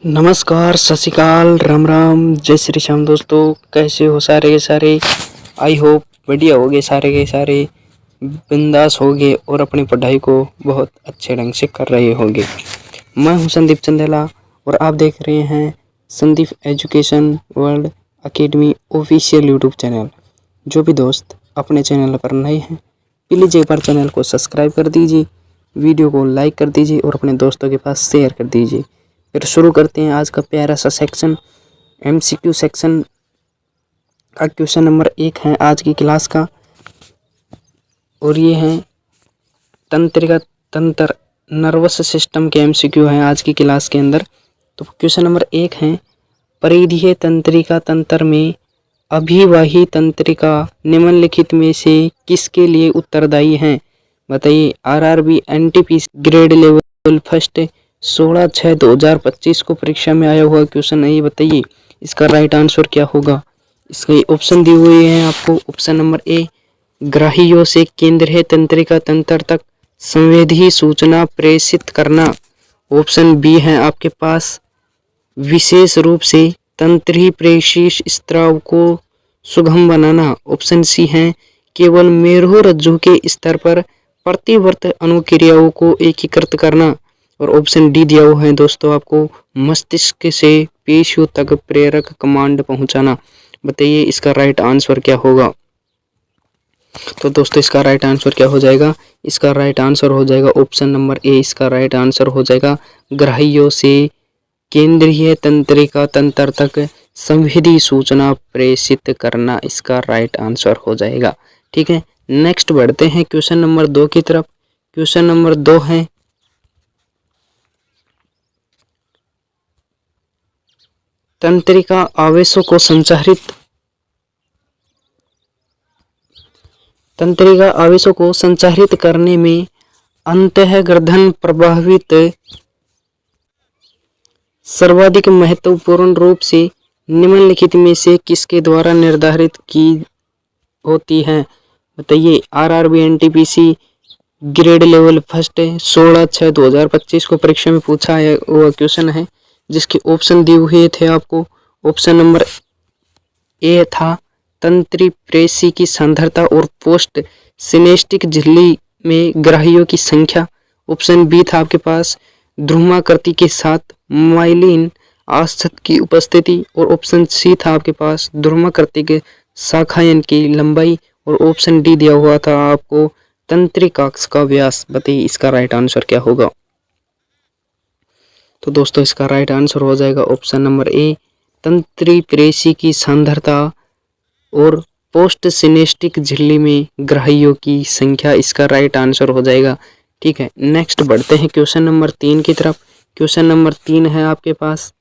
नमस्कार, सत श्री अकाल, राम राम, जय श्री श्याम। दोस्तों कैसे हो सारे के सारे। आई होप बढ़िया होगे सारे के सारे, बिंदास होगे और अपनी पढ़ाई को बहुत अच्छे ढंग से कर रहे होंगे। मैं हूं संदीप चंदेला और आप देख रहे हैं Sandeep education world academy official YouTube channel. जो भी दोस्त अपने चैनल पर नए हैं प्लीज़ एक बार चैनल को सब्सक्राइब कर दीजिए, वीडियो को लाइक कर दीजिए और अपने दोस्तों के पास शेयर कर दीजिए। फिर शुरू करते हैं आज का प्यारा सा सेक्शन। MCQ सेक्शन का क्वेश्चन नंबर 1 है आज की क्लास का, और ये है तंत्र नर्वस सिस्टम के MCQ हैं आज की क्लास के अंदर। तो क्वेश्चन नंबर 1 है, परिधीय तंत्रिका तंत्र में अभिवाही तंत्रिका निम्नलिखित में से किसके लिए उत्तरदायी हैं? बताइए। RRB NTPC grade level first 16/6/2025 को परीक्षा में आया हुआ क्वेश्चन है। ये बताइए इसका राइट आंसर क्या होगा। इसके ऑप्शन दिए हुए हैं आपको। ऑप्शन नंबर ए, ग्राहियों से केंद्रीय तंत्रिका तंत्र तक संवेदी सूचना प्रेषित करना। ऑप्शन बी है आपके पास, विशेष रूप से तंत्री प्रेषी स्त्राव को सुगम बनाना। ऑप्शन सी है, केवल मेरु रज्जु के स्तर पर प्रतिवर्त अनुक्रियाओं को एकीकृत करना। और ऑप्शन डी दिया हुआ है दोस्तों आपको, मस्तिष्क से पेशियों तक प्रेरक कमांड पहुंचाना। बताइए इसका राइट आंसर क्या होगा। तो दोस्तों इसका राइट आंसर क्या हो जाएगा। इसका राइट आंसर हो जाएगा ऑप्शन नंबर ए। इसका राइट आंसर हो जाएगा ग्राहियों से केंद्रीय तंत्रिका तंत्र तक संवेदी सूचना प्रेषित करना, इसका राइट आंसर हो जाएगा। ठीक है, नेक्स्ट बढ़ते हैं क्वेश्चन नंबर 2 की तरफ। क्वेश्चन नंबर 2 है, तंत्रिका आवेशों को संचारित करने में अंतःगर्दन प्रभावित सर्वाधिक महत्वपूर्ण रूप से निम्नलिखित में से किसके द्वारा निर्धारित की होती है? बताइए। RRB NTPC grade level first 16/6/2025 को परीक्षा में पूछा है वो क्वेश्चन है, जिसके ऑप्शन दिए हुए थे आपको। ऑप्शन नंबर ए था तंत्री प्रेषी की सांद्रता और पोस्ट सिनेस्टिक झिल्ली में ग्राहियों की संख्या। ऑप्शन बी था आपके पास ध्रुमाकृति के साथ माइलिन आस्थत की उपस्थिति। और ऑप्शन सी था आपके पास ध्रुमाकृति के शाखायन की लंबाई। और ऑप्शन डी दिया हुआ था आपको तंत्रिकाक्ष का व्यास। बताइए इसका राइट आंसर क्या होगा। तो दोस्तों इसका राइट आंसर हो जाएगा ऑप्शन नंबर ए, तंत्री प्रेषी की सांद्रता और पोस्ट सिनेस्टिक झिल्ली में ग्राहियों की संख्या, इसका राइट आंसर हो जाएगा। ठीक है, नेक्स्ट बढ़ते हैं क्वेश्चन नंबर 3 की तरफ। क्वेश्चन नंबर 3 है आपके पास,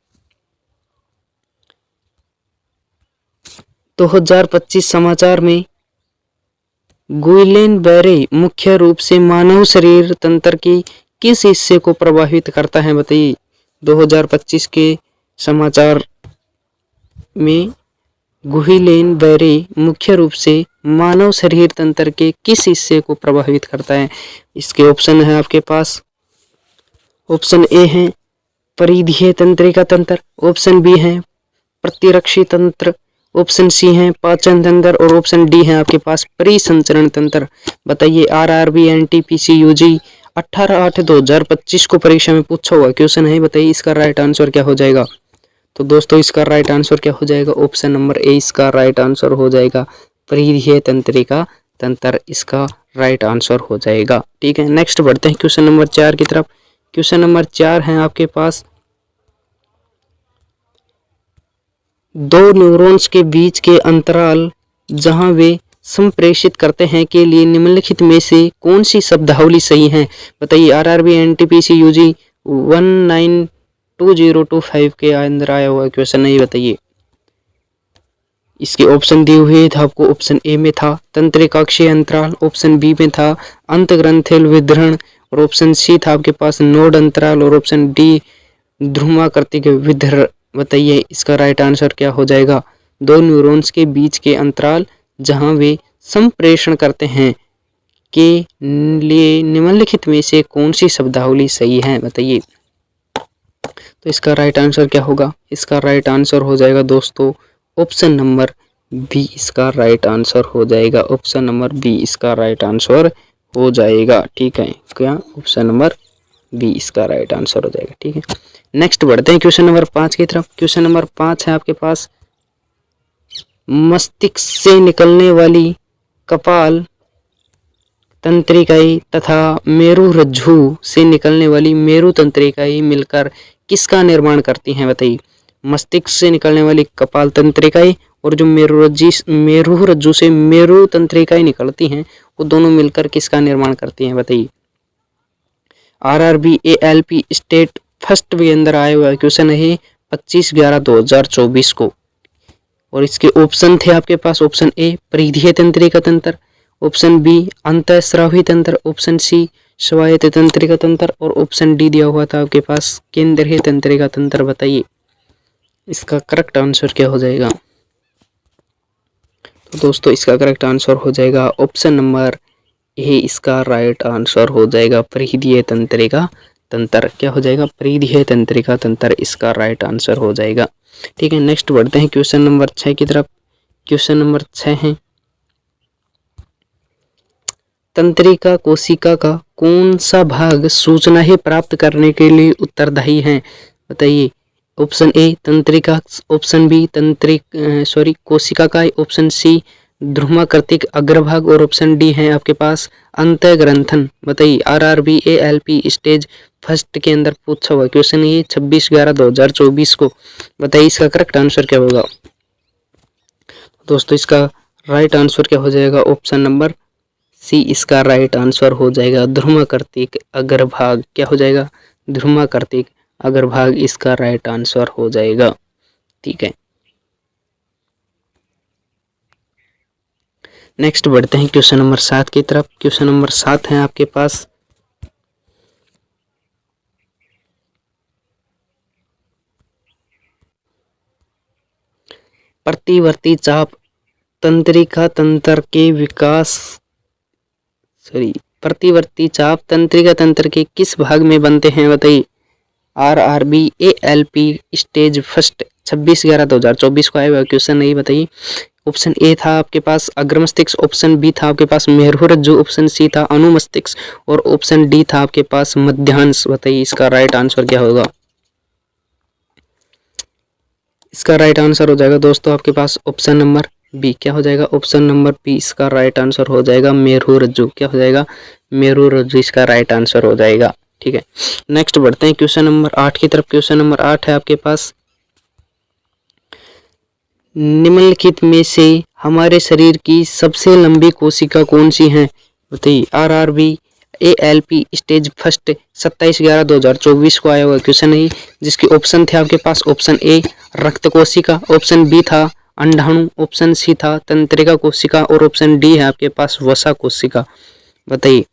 2025 समाचार में गुइलेन बेरे मुख्य रूप से मानव शरीर तंत्र की किस हिस्से को प्रभावित करता है? बताइए। 2025 के समाचार में गुइलेन बेरे मुख्य रूप से मानव शरीर तंत्र के किस हिस्से को प्रभावित करता है? इसके ऑप्शन है आपके पास। ऑप्शन ए है परिधीय तंत्रिका तंत्र। ऑप्शन बी है प्रतिरक्षी तंत्र। ऑप्शन सी है पाचन तंत्र। और ऑप्शन डी है आपके पास परिसंचरण तंत्र। बताइए। RRB NTPC UG 18/8/2025 को परीक्षा में पूछा हुआ क्वेश्चन है। बताइए इसका राइट आंसर क्या हो जाएगा। तो दोस्तों इसका राइट आंसर क्या हो जाएगा। ऑप्शन नंबर ए इसका राइट आंसर हो जाएगा परिधीय तंत्रिका तंत्र, इसका राइट आंसर हो जाएगा। ठीक है, नेक्स्ट बढ़ते हैं क्वेश्चन नंबर 4 की तरफ। क्वेश्चन नंबर 4 है आपके पास, दो न्यूरॉन्स के बीच के अंतराल जहां वे संप्रेषित करते हैं के लिए निम्नलिखित में से कौन सी शब्दावली सही है? बताइए। RRB NTPC UG 192025 के अंदर आया हुआ क्वेश्चन नहीं। बताइए इसके ऑप्शन दिए हुए थे आपको। ऑप्शन ए में था तंत्रिकाक्षीय अंतराल। ऑप्शन बी में था अंतग्रंथिल विदरण। और ऑप्शन सी था आपके पास नोड अंतराल। और ऑप्शन डी ध्रुमाकृतिक विदरण। बताइए इसका राइट आंसर क्या हो जाएगा। दो न्यूरॉन्स के बीच के अंतराल जहां वे संप्रेषण करते हैं के लिए निम्नलिखित में से कौन सी शब्दावली सही है? बताइए। तो इसका राइट आंसर क्या होगा? इसका राइट आंसर हो जाएगा दोस्तों ऑप्शन नंबर बी। इसका राइट आंसर हो जाएगा ऑप्शन नंबर बी। इसका राइट आंसर हो जाएगा। ठीक है, क्या ऑप्शन नंबर बी इसका राइट आंसर हो जाएगा। ठीक है, नेक्स्ट बढ़ते हैं क्वेश्चन नंबर 5 की तरफ। क्वेश्चन नंबर 5 है आपके पास, मस्तिष्क से निकलने वाली कपाल तंत्रिकाएं तथा मेरु रज्जु से निकलने वाली मेरु तंत्रिकाएं मिलकर किसका निर्माण करती हैं? बताइए। मस्तिष्क से निकलने वाली कपाल तंत्रिकाएं और जो मेरु रज्जु से मेरु तंत्रिकाएं निकलती हैं वो दोनों मिलकर किसका निर्माण करती हैं? बताइए। RRB ALP स्टेट फर्स्ट के अंदर आया हुआ क्वेश्चन है 25/11/2024 को। और इसके ऑप्शन थे आपके पास, ऑप्शन ए परिधीय तंत्रिका तंत्र, ऑप्शन बी अंतःस्रावी तंत्र, ऑप्शन सी स्वायत्त तंत्रिका तंत्र और ऑप्शन डी दिया हुआ था आपके पास केंद्रीय तंत्रिका तंत्र। बताइए इसका करेक्ट आंसर क्या हो जाएगा? तो दोस्तों इसका करेक्ट आंसर हो जाएगा ऑप्शन नंबर ए। इसका राइट आंसर हो जाएगा परिधीय तंत्रिका तंत्र। क्या हो जाएगा? परिधीय तंत्रिका तंत्र इसका राइट आंसर हो जाएगा। ठीक है, नेक्स्ट बढ़ते हैं क्वेश्चन नंबर 6 की तरफ। क्वेश्चन नंबर 6 है, तंत्रिका कोशिका का कौन सा भाग सूचनाएं प्राप्त करने के लिए उत्तरदायी है? बताइए। ऑप्शन ए तंत्रिका, ऑप्शन बी कोशिका का, ऑप्शन सी ध्रुमाकृतिक अग्रभाग और ऑप्शन डी है आपके पास अंतःग्रंथन। बताइए। RRB ALP स्टेज फर्स्ट के अंदर पूछा हुआ क्वेश्चन ये 26/11/2024 को। बताइए इसका करेक्ट आंसर क्या होगा? दोस्तों इसका राइट आंसर क्या हो जाएगा? ऑप्शन नंबर सी इसका राइट आंसर हो जाएगा ध्रुमाकृतिक अग्रभाग। क्या हो जाएगा? ध्रुमाकृतिक अग्रभाग इसका राइट आंसर हो जाएगा। ठीक है, नेक्स्ट बढ़ते हैं क्वेश्चन नंबर 7 की तरफ। क्वेश्चन नंबर 7 है आपके पास, प्रतिवर्ती चाप तंत्रिका तंत्र के प्रतिवर्ती चाप तंत्रिका तंत्र के किस भाग में बनते हैं? बताइए। RRB ALP स्टेज फर्स्ट 26/11/2024 को आया हुआ क्वेश्चन नहीं। बताइए। ऑप्शन ए था आपके पास अग्रमस्तिष्क, ऑप्शन बी था आपके पास मेरु रज्जु, ऑप्शन सी था अनुमस्तिष्क और ऑप्शन डी था आपके पास मध्यांश। बताइए इसका राइट आंसर क्या होगा? इसका राइट आंसर हो जाएगा दोस्तों आपके पास ऑप्शन नंबर बी। क्या हो जाएगा? ऑप्शन नंबर बी इसका राइट आंसर हो जाएगा मेरु रज्जु। क्या हो जाएगा? मेरु रज्जु इसका राइट आंसर हो जाएगा। ठीक है, नेक्स्ट बढ़ते हैं क्वेश्चन नंबर 8 की तरफ। क्वेश्चन नंबर 8 है आपके पास, निम्नलिखित में से हमारे शरीर की सबसे लंबी कोशिका कौन सी है? बताइए। RRB ALP स्टेज फर्स्ट 27/11/2024 को आया हुआ क्वेश्चन है जिसके ऑप्शन थे आपके पास, ऑप्शन ए रक्त कोशिका, ऑप्शन बी था अंडाणु, ऑप्शन सी था तंत्रिका कोशिका और ऑप्शन डी है आपके पास वसा कोशिका। बताइए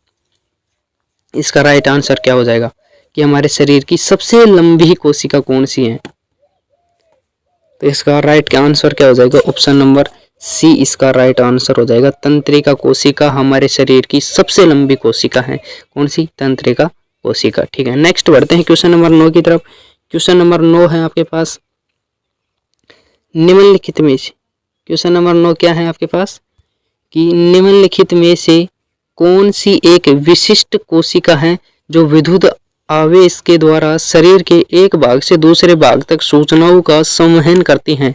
इसका राइट आंसर क्या हो जाएगा कि हमारे शरीर की सबसे लंबी कोशिका कौन सी है? तो इसका राइट आंसर क्या हो जाएगा? ऑप्शन नंबर सी इसका राइट आंसर हो जाएगा तंत्रिका कोशिका हमारे शरीर की सबसे लंबी कोशिका है। कौन सी? तंत्रिका कोशिका। ठीक है, नेक्स्ट बढ़ते हैं क्वेश्चन नंबर 9 की तरफ। क्वेश्चन नंबर 9 है आपके पास, निम्नलिखित में से क्वेश्चन नंबर 9 क्या है आपके पास कि निम्नलिखित में से कौन सी एक विशिष्ट कोशिका है जो विद्युत आवेश के द्वारा शरीर के एक भाग से दूसरे भाग तक सूचनाओं का संवहन करती हैं?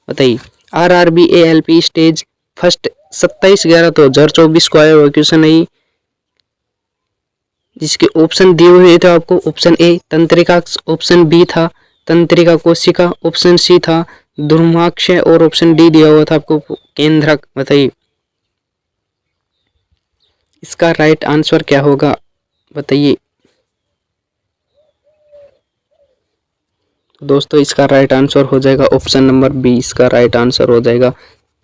बताइए। RRB ALP स्टेज फर्स्ट 27/11/2024 को आया हुआ क्वेश्चन है जिसके ऑप्शन दिए हुए थे आपको। ऑप्शन ए तंत्रिका, ऑप्शन बी था तंत्रिका कोशिका, ऑप्शन सी था ध्रुमाक्षय और ऑप्शन डी दिया हुआ था आपको केंद्रक। बताइए इसका राइट आंसर क्या होगा? बताइए दोस्तों इसका राइट आंसर हो जाएगा ऑप्शन नंबर बी। इसका राइट आंसर हो जाएगा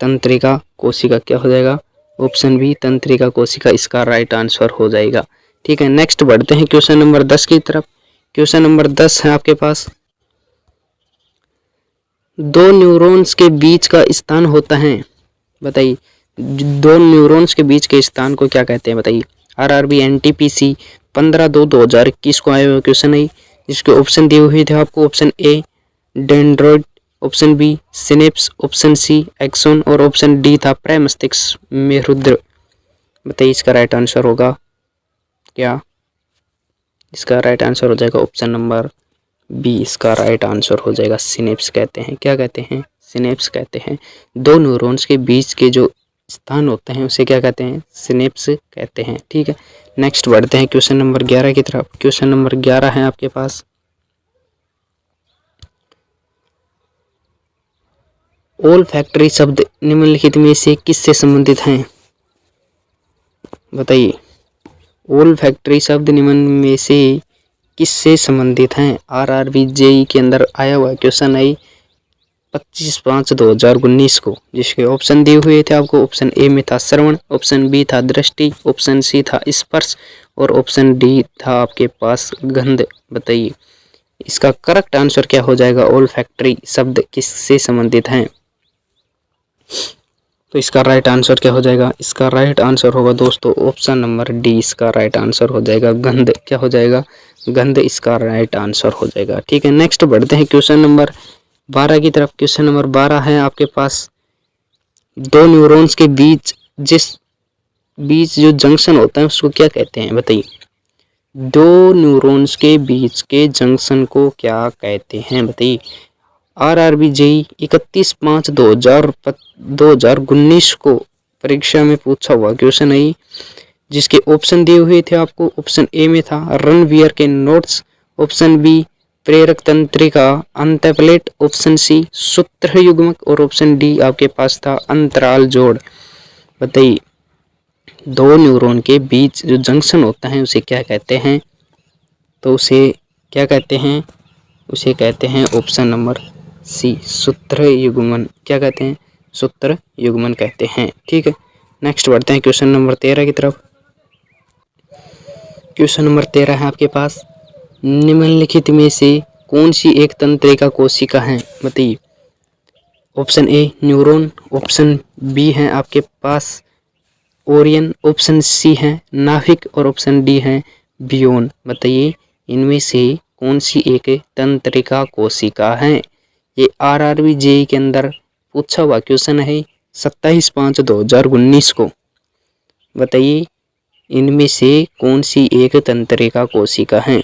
तंत्रिका कोशिका। क्या हो जाएगा? ऑप्शन बी तंत्रिका कोशिका इसका राइट आंसर हो जाएगा। ठीक है, नेक्स्ट बढ़ते हैं क्वेश्चन नंबर 10 की तरफ। क्वेश्चन नंबर 10 है आपके पास, दो न्यूरॉन्स के बीच का स्थान होता है। बताइए दो न्यूरॉन्स के बीच के स्थान को क्या कहते हैं? बताइए। RRB NTPC 15/2/2021 को आया हुआ क्वेश्चन है जिसके ऑप्शन दिए हुए थे आपको, option A dendroid, option B synapse, option C axon और ऑप्शन डी था प्रमस्तिष्क मेरुद्र। बताइए इसका राइट आंसर होगा क्या? इसका राइट आंसर हो जाएगा ऑप्शन नंबर बी। इसका राइट आंसर हो जाएगा सिनेप्स कहते हैं। क्या कहते हैं? सिनेप्स कहते हैं। दो न्यूरॉन्स के बीच के जो स्थान होते हैं उसे क्या कहते हैं? सिनेप्स कहते हैं। ठीक है, नेक्स्ट बढ़ते हैं क्वेश्चन नंबर 11 की तरफ। क्वेश्चन नंबर 11 है आपके पास, ओल फैक्ट्री शब्द निम्नलिखित में से किससे संबंधित हैं? बताइए, ओल फैक्ट्री शब्द निम्न में से किससे संबंधित हैं? आरआरबी जेई के अंदर आया हुआ क्वेश्चन आई 25/5/2019 को, जिसके ऑप्शन दिए हुए थे आपको। ऑप्शन ए में था श्रवण, ऑप्शन बी था दृष्टि, ऑप्शन सी था स्पर्श और ऑप्शन डी था आपके पास गंध। बताइए इसका करेक्ट आंसर क्या हो जाएगा? ओल फैक्ट्री शब्द किससे संबंधित हैं? तो इसका राइट आंसर क्या हो जाएगा? इसका राइट आंसर होगा दोस्तों ऑप्शन नंबर डी। इसका राइट आंसर हो जाएगा गंध। क्या हो जाएगा? गंध इसका राइट आंसर हो जाएगा। ठीक है, नेक्स्ट बढ़ते हैं क्वेश्चन नंबर 12 की तरफ। क्वेश्चन नंबर 12 है आपके पास, दो न्यूरॉन्स के बीच जो जंक्शन होता है उसको क्या कहते हैं? बताइए, दो न्यूरॉन्स के बीच के जंक्शन को क्या कहते हैं? बताइए। आरआरबी जेई 31/5/2019 को परीक्षा में पूछा हुआ क्वेश्चन है, जिसके ऑप्शन दिए हुए थे आपको। ऑप्शन ए में था रणवीयर के नोट्स, ऑप्शन बी प्रेरक तंत्रिका अंतःप्लेट, ऑप्शन सी सूत्र युग्मक और ऑप्शन डी आपके पास था अंतराल जोड़। बताइए दो न्यूरॉन के बीच जो जंक्शन होता है उसे क्या कहते हैं? तो उसे क्या कहते हैं? उसे कहते हैं ऑप्शन नंबर सी सूत्र युग्मन। क्या कहते हैं? सूत्र युग्मन कहते हैं। ठीक है, नेक्स्ट बढ़ते हैं क्वेश्चन नंबर 13 की तरफ। क्वेश्चन नंबर 13 है आपके पास, निम्नलिखित में से कौन सी एक तंत्रिका कोशिका है? बताइए। Option A neuron, option B है आपके पास ओरियन, ऑप्शन सी है नाभिक और ऑप्शन डी है बियोन। बताइए इनमें से कौन सी एक तंत्रिका कोशिका है? ये आरआरबी जेई के अंदर पूछा हुआ क्वेश्चन है 27/5/2019 को। बताइए इनमें से कौन सी एक तंत्रिका कोशिका है?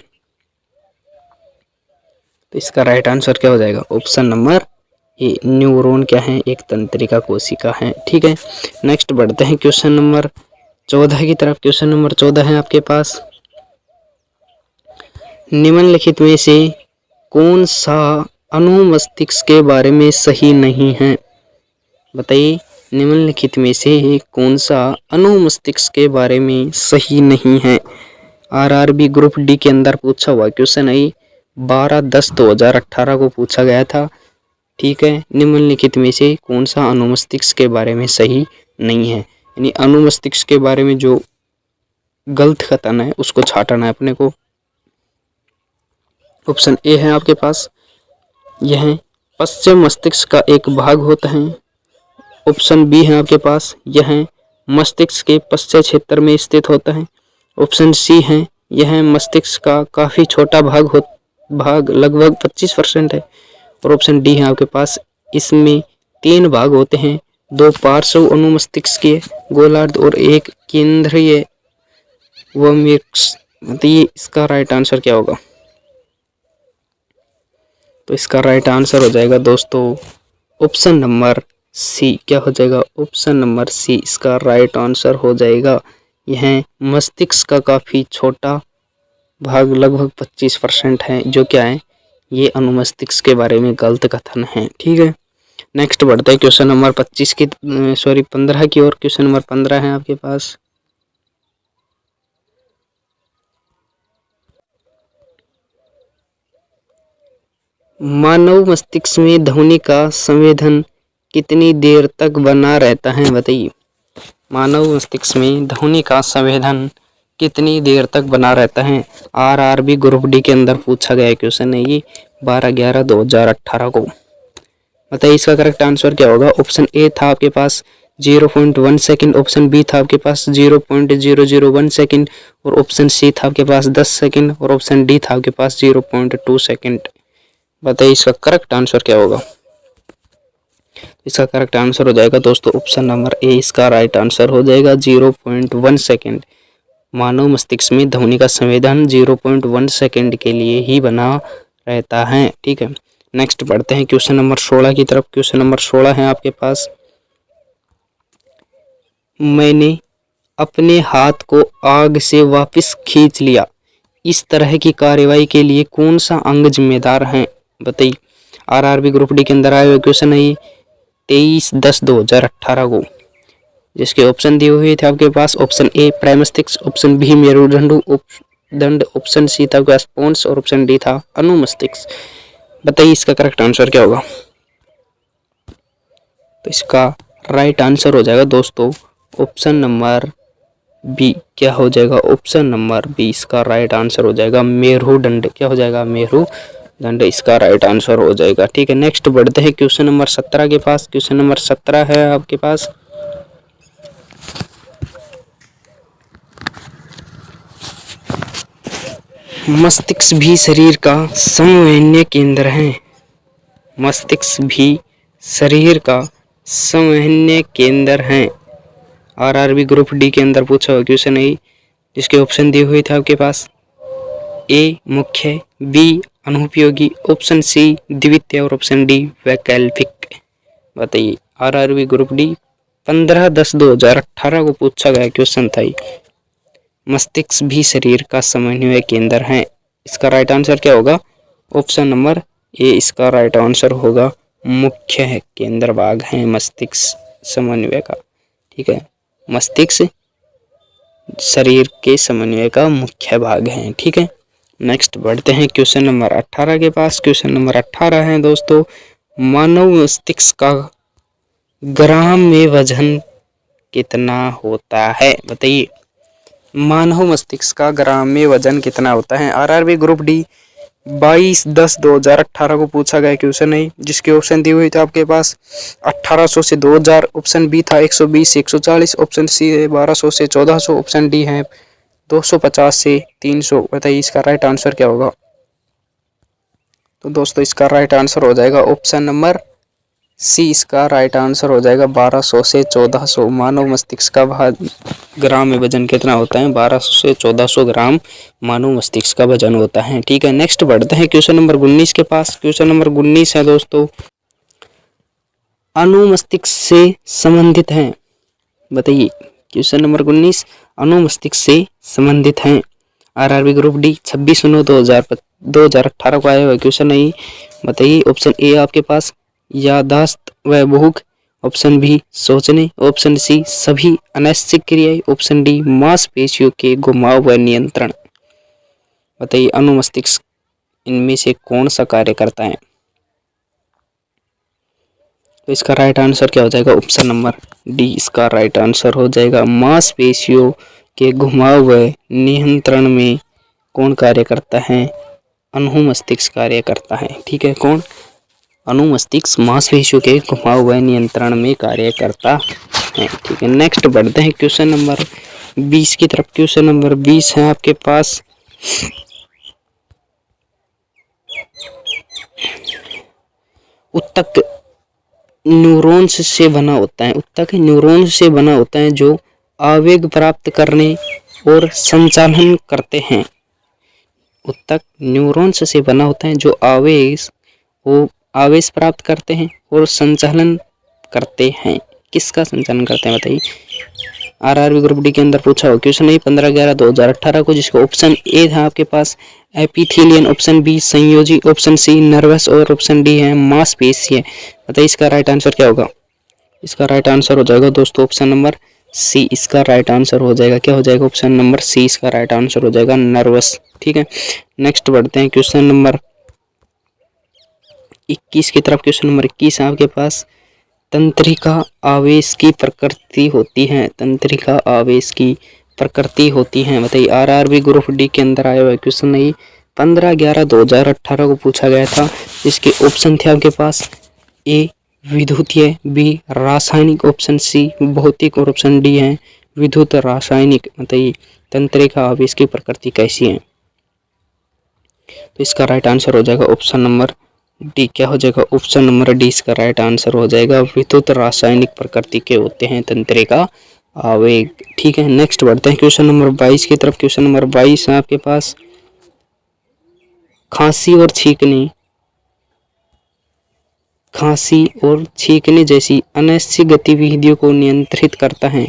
तो इसका राइट आंसर क्या हो जाएगा? ऑप्शन नंबर ए न्यूरॉन क्या है? एक तंत्रिका कोशिका है। ठीक है, नेक्स्ट बढ़ते हैं क्वेश्चन नंबर 14 की तरफ। क्वेश्चन नंबर 14 है आपके पास, निम्नलिखित में से कौन सा अनुमस्तिष्क के बारे में सही नहीं है? बताइए निम्नलिखित में से कौन सा अनुमस्तिष्क के बारे में सही नहीं है? आरआरबी ग्रुप डी के अंदर पूछा हुआ क्वेश्चन है 12/10/2018 को पूछा गया था। ठीक है, निम्नलिखित में से कौन सा अनुमस्तिष्क के बारे में सही नहीं है? यानी अनुमस्तिष्क के बारे में जो गलत कथन है उसको छांटना है अपने को। ऑप्शन ए है आपके पास, यह पश्चिम मस्तिष्क का एक भाग होता है। ऑप्शन बी है आपके पास, यह मस्तिष्क के पश्चिम क्षेत्र में स्थित होता है। ऑप्शन सी है यह मस्तिष्क का काफ़ी छोटा भाग लगभग 25% है। और ऑप्शन डी है आपके पास, इसमें 3 भाग होते हैं, 2 पार्श्व अनुमस्तिष्कीय गोलार्ध और एक केंद्रीय वर्मिक्स। बताइए इसका राइट आंसर क्या होगा? तो इसका राइट आंसर हो जाएगा दोस्तों ऑप्शन नंबर सी। क्या हो जाएगा? ऑप्शन नंबर सी इसका राइट आंसर हो जाएगा। यह मस्तिष्क का काफ़ी छोटा भाग लगभग 25% है, जो क्या है? ये अनुमस्तिष्क के बारे में गलत कथन है। ठीक है, नेक्स्ट बढ़ते हैं क्वेश्चन नंबर 15 की ओर। क्वेश्चन नंबर 15 है आपके पास, मानव मस्तिष्क में ध्वनि का संवेदन कितनी देर तक बना रहता है? बताइए मानव मस्तिष्क में ध्वनि का संवेदन कितनी देर तक बना रहता है? आरआरबी ग्रुप डी के अंदर पूछा गया क्वेश्चन है ये 12/11/2018 को। बताइए इसका करेक्ट आंसर क्या होगा? ऑप्शन ए था आपके पास 0.1 सेकंड, ऑप्शन बी था आपके पास 0.001 सेकंड और ऑप्शन सी था आपके पास 10 सेकंड और ऑप्शन डी था आपके पास 0.2 सेकंड। बताइए इसका करेक्ट आंसर क्या होगा। इसका करेक्ट आंसर हो जाएगा दोस्तों ऑप्शन नंबर ए, इसका राइट आंसर हो जाएगा 0.1 सेकंड। मानव मस्तिष्क में ध्वनि का संवेदन 0.1 सेकंड के लिए ही बना रहता है। ठीक है, नेक्स्ट बढ़ते हैं क्वेश्चन नंबर 16 की तरफ। क्वेश्चन नंबर 16 है आपके पास, मैंने अपने हाथ को आग से वापस खींच लिया, इस तरह की कार्रवाई के लिए कौन सा अंग जिम्मेदार है। बताइए, आरआरबी ग्रुप डी के अंदर आए हुए क्वेश्चन है 23/10/2018 को, जिसके ऑप्शन दिए हुए थे आपके पास। ऑप्शन ए प्राइमस्तिष्क, ऑप्शन बी मेरुदंड, ऑप्शन सी था आपके पास पोन्स और ऑप्शन डी था अनुमस्तिष्क। बताइए इसका करेक्ट आंसर क्या होगा। तो इसका राइट आंसर हो जाएगा दोस्तों ऑप्शन नंबर बी। क्या हो जाएगा, ऑप्शन नंबर बी इसका राइट आंसर हो जाएगा मेरुदंड। क्या हो जाएगा, मेरुदंड इसका राइट आंसर हो जाएगा। ठीक है, नेक्स्ट बढ़ते हैं क्वेश्चन नंबर 17 के पास। क्वेश्चन नंबर 17 है आपके पास, मस्तिष्क भी शरीर का संवहनीय केंद्र है। मस्तिष्क भी शरीर का संवहनीय केंद्र है। आरआरबी ग्रुप डी के अंदर पूछा हुआ क्वेश्चन है, जिसके ऑप्शन दिए हुए थे आपके पास। ए मुख्य, बी अनुपयोगी, ऑप्शन सी द्वितीय और ऑप्शन डी वैकल्पिक। बताइए, आरआरबी ग्रुप डी 15/10/2018 को पूछा गया क्वेश्चन था। मस्तिष्क भी शरीर का समन्वय केंद्र है, इसका राइट आंसर क्या होगा। ऑप्शन नंबर ए इसका राइट आंसर होगा मुख्य है केंद्र भाग है मस्तिष्क समन्वय का। ठीक है, मस्तिष्क शरीर के समन्वय का मुख्य भाग है। ठीक है, नेक्स्ट बढ़ते हैं क्वेश्चन नंबर 18 के पास। क्वेश्चन नंबर 18 है दोस्तों, मानव मस्तिष्क का ग्राम में वजन कितना होता है। बताइए, मानव मस्तिष्क का ग्राम में वजन कितना होता है। आरआरबी ग्रुप डी 22/10/2018 को पूछा गया क्वेश्चन है, जिसके ऑप्शन दिए हुए थे आपके पास 1800 से 2000, ऑप्शन बी था 120 से 140, ऑप्शन सी है 1200 से 1400, ऑप्शन डी है 250 से 300। बताइए इसका राइट आंसर क्या होगा। तो दोस्तों इसका राइट आंसर हो जाएगा ऑप्शन नंबर सी, इसका राइट आंसर हो जाएगा 1200 से 1400। मानव मस्तिष्क का ग्राम में वजन कितना होता है, 1200 से 1400 ग्राम मानव मस्तिष्क का वजन होता है। ठीक है, नेक्स्ट बढ़ते हैं क्वेश्चन नंबर 19 के पास। क्वेश्चन नंबर 19 है दोस्तों, अनुमस्तिष्क से संबंधित है। बताइए, क्वेश्चन नंबर 19 अनुमस्तिष्क से संबंधित है। आरआरबी ग्रुप डी 26/9/2018 को आया हुआ क्वेश्चन है। बताइए, ऑप्शन ए आपके पास याददाश्त व भूख, ऑप्शन बी सोचने, ऑप्शन सी सभी अनैच्छिक क्रियाएं, ऑप्शन डी मांसपेशियों के घुमाव व नियंत्रण। बताइए, अनुमस्तिष्क इनमें से कौन सा कार्य करता है। तो इसका राइट आंसर क्या हो जाएगा, ऑप्शन नंबर डी इसका राइट आंसर हो जाएगा मांसपेशियों के घुमाव व नियंत्रण में कौन कार्य करता है, अनुमस्तिष्क कार्य करता है। ठीक है, कौन, अनुमस्तिष्क मांसपेशियों के घुमाव व नियंत्रण में कार्य करता है। ठीक है, नेक्स्ट बढ़ते हैं क्वेश्चन नंबर 20 की तरफ। क्वेश्चन नंबर 20 है आपके पास, उत्तक न्यूरॉन्स से बना होता है। उत्तक न्यूरॉन्स से बना होता है जो आवेग प्राप्त करने और संचालन करते हैं। उत्तक न्यूरॉन्स से बना होता है जो आवेश प्राप्त करते हैं और संचालन करते हैं। किसका संचालन करते हैं बताइए। आरआरबी ग्रुप डी के अंदर पूछा हो क्वेश्चन है 15/11/2018 को, जिसका ऑप्शन ए था आपके पास एपिथेलियन, ऑप्शन बी संयोजी, ऑप्शन सी नर्वस और ऑप्शन डी है मांसपेशीय। बताइए इसका राइट आंसर क्या होगा। इसका राइट आंसर हो जाएगा दोस्तों ऑप्शन नंबर सी, इसका राइट आंसर हो जाएगा, क्या हो जाएगा, ऑप्शन नंबर सी इसका राइट आंसर हो जाएगा नर्वस। ठीक है, नेक्स्ट बढ़ते हैं क्वेश्चन नंबर 21 की तरफ। क्वेश्चन नंबर 21 आपके पास, तंत्रिका आवेश की प्रकृति होती है। तंत्रिका आवेश की प्रकृति होती है। बताइए, आरआरबी ग्रुप डी के अंदर आया हुआ क्वेश्चन नहीं 15/11/2018 को पूछा गया था। इसके ऑप्शन थे आपके पास ए विद्युतीय, बी रासायनिक, ऑप्शन सी भौतिक और ऑप्शन डी है विद्युत रासायनिक। बताइए तंत्रिका अब इसकी प्रकृति कैसी है? तो इसका राइट आंसर हो जाएगा ऑप्शन नंबर डी। क्या हो जाएगा? ऑप्शन नंबर डी इसका राइट आंसर हो जाएगा। विद्युत रासायनिक प्रकृति के होते हैं तंत्रिका आवेग। ठीक है, नेक्स्ट बढ़ते हैं क्वेश्चन नंबर 22 की तरफ। क्वेश्चन नंबर 22 है आपके पास, खांसी और छींकने जैसी अनैच्छिक गतिविधियों को नियंत्रित करता है।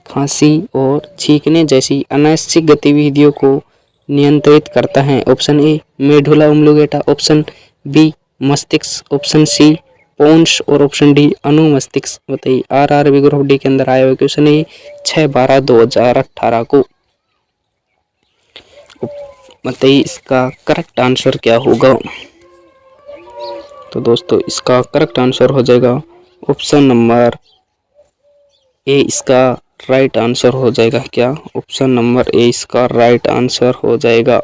खांसी और छींकने जैसी अनैच्छिक गतिविधियों को नियंत्रित करता है। Option A medulla oblongata, option B मस्तिष्क, ऑप्शन सी पोन्स और ऑप्शन डी अनुमस्तिष्क। बताइए आरआरबी ग्रुप डी के अंदर आया हुआ क्वेश्चन है 6/12/2018 को। बताइए इसका करेक्ट आंसर क्या होगा? तो दोस्तों इसका करेक्ट आंसर हो जाएगा ऑप्शन नंबर ए इसका राइट आंसर हो जाएगा। क्या? ऑप्शन नंबर ए इसका राइट आंसर हो जाएगा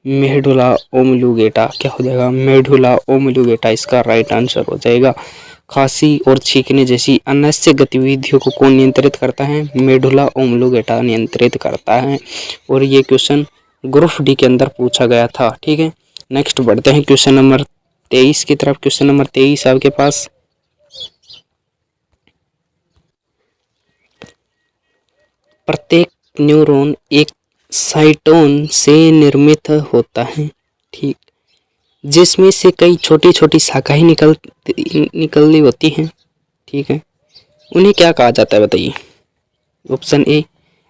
मेडुला ओब्लिंगेटा। क्या हो जाएगा? मेडुला ओब्लिंगेटा इसका राइट आंसर हो जाएगा। खांसी और छींकने जैसी अनैच्छिक गतिविधियों को कौन नियंत्रित करता है? मेडुला ओब्लिंगेटा नियंत्रित करता है। और ये क्वेश्चन ग्रुप डी के अंदर पूछा गया था। ठीक है, नेक्स्ट बढ़ते हैं क्वेश्चन नंबर 23 की तरफ। क्वेश्चन नंबर 23 आपके पास, प्रत्येक न्यूरॉन एक साइटोन से निर्मित होता है, ठीक, जिसमें से कई छोटी छोटी शाखाएं निकलनी होती हैं। ठीक है, उन्हें क्या कहा जाता है? बताइए। Option A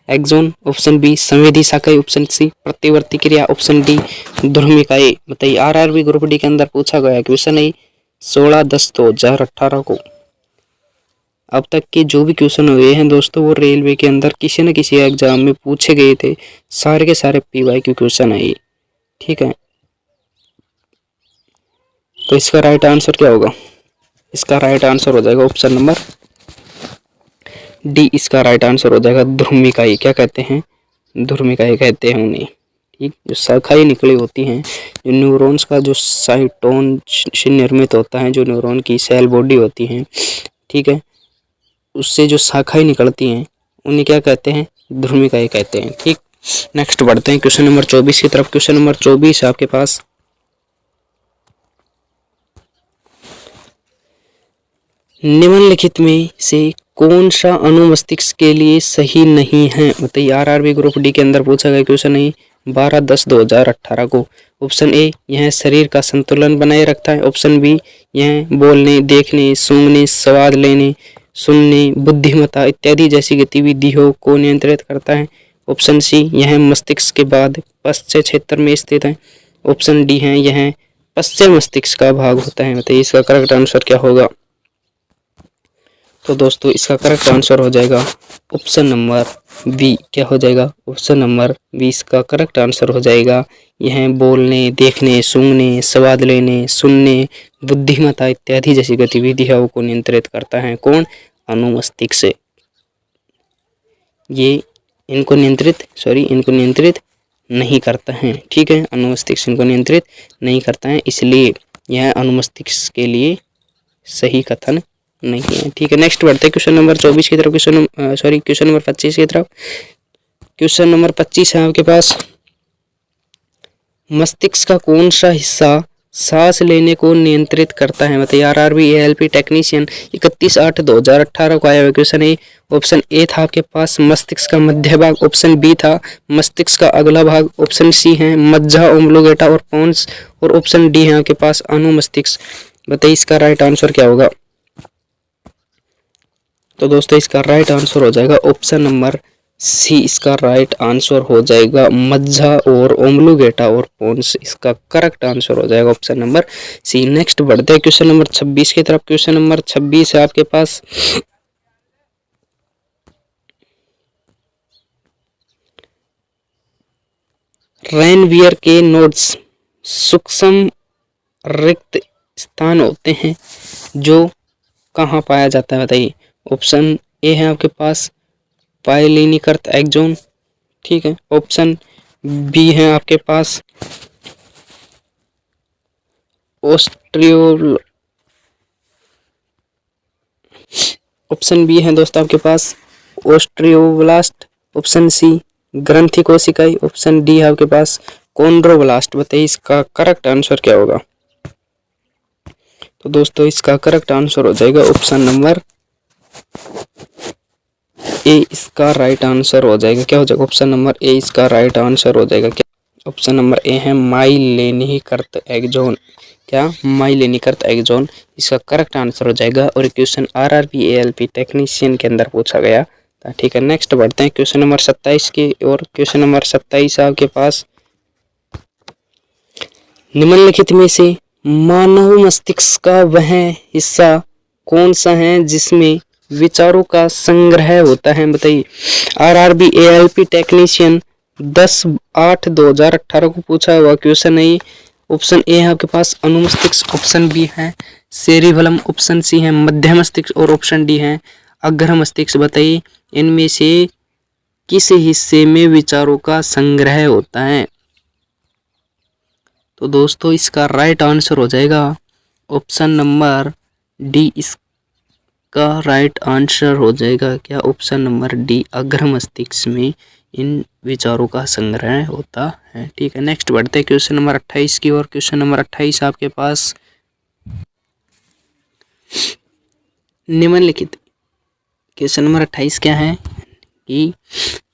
axon, option B संवेदी शाखाएं, ऑप्शन सी प्रतिवर्ती क्रिया, ऑप्शन डी ध्रुमिकाएं। बताइए आरआरबी ग्रुप डी के अंदर पूछा गया क्वेश्चन है 16/10/2018 को। अब तक के जो भी क्वेश्चन हुए हैं दोस्तों वो रेलवे के अंदर किसी न किसी एग्जाम में पूछे गए थे। सारे के सारे पीवाईक्यू क्वेश्चन है ये। ठीक है, तो इसका राइट आंसर क्या होगा? इसका राइट आंसर हो जाएगा ऑप्शन नंबर डी। इसका राइट आंसर हो जाएगा ध्रुमिकाएं। क्या कहते हैं? ध्रुमिकाएं कहते हैं उन्हें। ठीक, जो शाखाएं निकली होती हैं, जो न्यूरॉन्स का जो साइटोन से निर्मित होता है, जो न्यूरॉन की सेल बॉडी होती है, ठीक है, उससे जो शाखाएं निकलती हैं उन्हें क्या कहते हैं? ध्रुमिकाएं कहते हैं। ठीक, नेक्स्ट बढ़ते हैं क्वेश्चन नंबर 24 की तरफ। क्वेश्चन नंबर 24 आपके पास, निम्नलिखित में से कौन सा अनुमस्तिष्क के लिए सही नहीं है? बताइए आरआरबी ग्रुप डी के अंदर पूछा गया क्वेश्चन है 12/10/2018 को। ऑप्शन ए यह शरीर का संतुलन बनाए रखता है, ऑप्शन बी यह बोलने, देखने, सूंघने, स्वाद लेने, सुनने, बुद्धिमत्ता इत्यादि जैसी गतिविधियों को नियंत्रित करता है, ऑप्शन सी यह मस्तिष्क के बाद पश्च क्षेत्र में स्थित है, ऑप्शन डी है यह पश्चिम मस्तिष्क का भाग होता है। बताइए इसका करेक्ट आंसर क्या होगा? तो दोस्तों इसका करेक्ट आंसर हो जाएगा ऑप्शन नंबर बी। क्या हो जाएगा? ऑप्शन नंबर 20 का करेक्ट आंसर हो जाएगा। यह बोलने, देखने, सूंघने, स्वाद लेने, सुनने, बुद्धिमत्ता इत्यादि जैसी गतिविधियों को नियंत्रित करता है। कौन? अनुमस्तिष्क। ये इनको नियंत्रित नहीं करता है। ठीक है, अनुमस्तिष्क इनको नियंत्रित नहीं करता है, इसलिए यह अनुमस्तिष्क के लिए सही कथन नहीं है। ठीक है, नेक्स्ट बढ़ते हैं क्वेश्चन नंबर 24 की तरफ। क्वेश्चन नंबर 25 की तरफ। क्वेश्चन नंबर 25 है आपके पास, मस्तिष्क का कौन सा हिस्सा सांस लेने को नियंत्रित करता है? बताइए आरआरबी एएलपी टेक्नीशियन 31/8/2018 को आया हुआ क्वेश्चन है। ऑप्शन ए था आपके पास मस्तिष्क का मध्य भाग, ऑप्शन बी था मस्तिष्क का अगला भाग, ऑप्शन सी है मज्जा ओब्लिंगेटा और पोन्स, और ऑप्शन डी है आपके पास अनुमस्तिष्क। बताइए इसका राइट आंसर क्या होगा? तो दोस्तों इसका राइट आंसर हो जाएगा ऑप्शन नंबर सी। इसका राइट आंसर हो जाएगा मज्जा और ओब्लिंगेटा और पोन्स। इसका करेक्ट आंसर हो जाएगा ऑप्शन नंबर सी। नेक्स्ट बढ़ते हैं क्वेश्चन नंबर 26 की तरफ। क्वेश्चन नंबर 26 है आपके पास, रेनवियर के नोड्स सूक्ष्म रिक्त स्थान होते हैं जो कहाँ पाया जाता है? बताइए। ऑप्शन ए है आपके पास पायलिनिकृत एक्सोन, ठीक है, ऑप्शन बी है आपके पास ऑप्शन बी है दोस्तों आपके पास ओस्ट्रियोब्लास्ट, ऑप्शन सी ग्रंथि कोशिकाएं, ऑप्शन डी है आपके पास कॉन्ड्रोब्लास्ट। बताइए इसका करेक्ट आंसर क्या होगा। तो दोस्तों इसका करेक्ट आंसर हो जाएगा ऑप्शन नंबर ए, इसका राइट आंसर हो जाएगा। क्या हो जाएगा, ऑप्शन नंबर ए इसका राइट आंसर हो जाएगा। क्या ऑप्शन नंबर ए है माइलेनिकर्त एक्सोन। क्या माइलेनिकर्त एक्सोन इसका करेक्ट आंसर हो जाएगा। और क्वेश्चन आरआरबी एएलपी टेक्नीशियन के अंदर पूछा गया था। ठीक है, नेक्स्ट बढ़ते हैं क्वेश्चन नंबर 27 की। और क्वेश्चन नंबर 27 आपके पास, निम्नलिखित में से मानव मस्तिष्क का वह हिस्सा कौन सा है जिसमें विचारों का संग्रह होता है। बताइए, आरआरबी एएलपी टेक्नीशियन 10/8/2018 को पूछा हुआ क्वेश्चन है। ऑप्शन ए है आपके पास अनुमस्तिष्क, ऑप्शन बी है सेरिबेलम, ऑप्शन सी है मध्य मस्तिष्क और ऑप्शन डी है अग्र मस्तिष्क। बताइए इनमें से किस हिस्से में विचारों का संग्रह होता है। तो दोस्तों इसका राइट आंसर हो जाएगा ऑप्शन नंबर डी, इसका राइट आंसर हो जाएगा। क्या ऑप्शन नंबर डी, अग्र मस्तिष्क में इन विचारों का संग्रह होता है। ठीक है, नेक्स्ट बढ़ते हैं क्वेश्चन नंबर 28 की ओर। क्वेश्चन नंबर 28 आपके पास, निम्नलिखित, क्वेश्चन नंबर 28 क्या है कि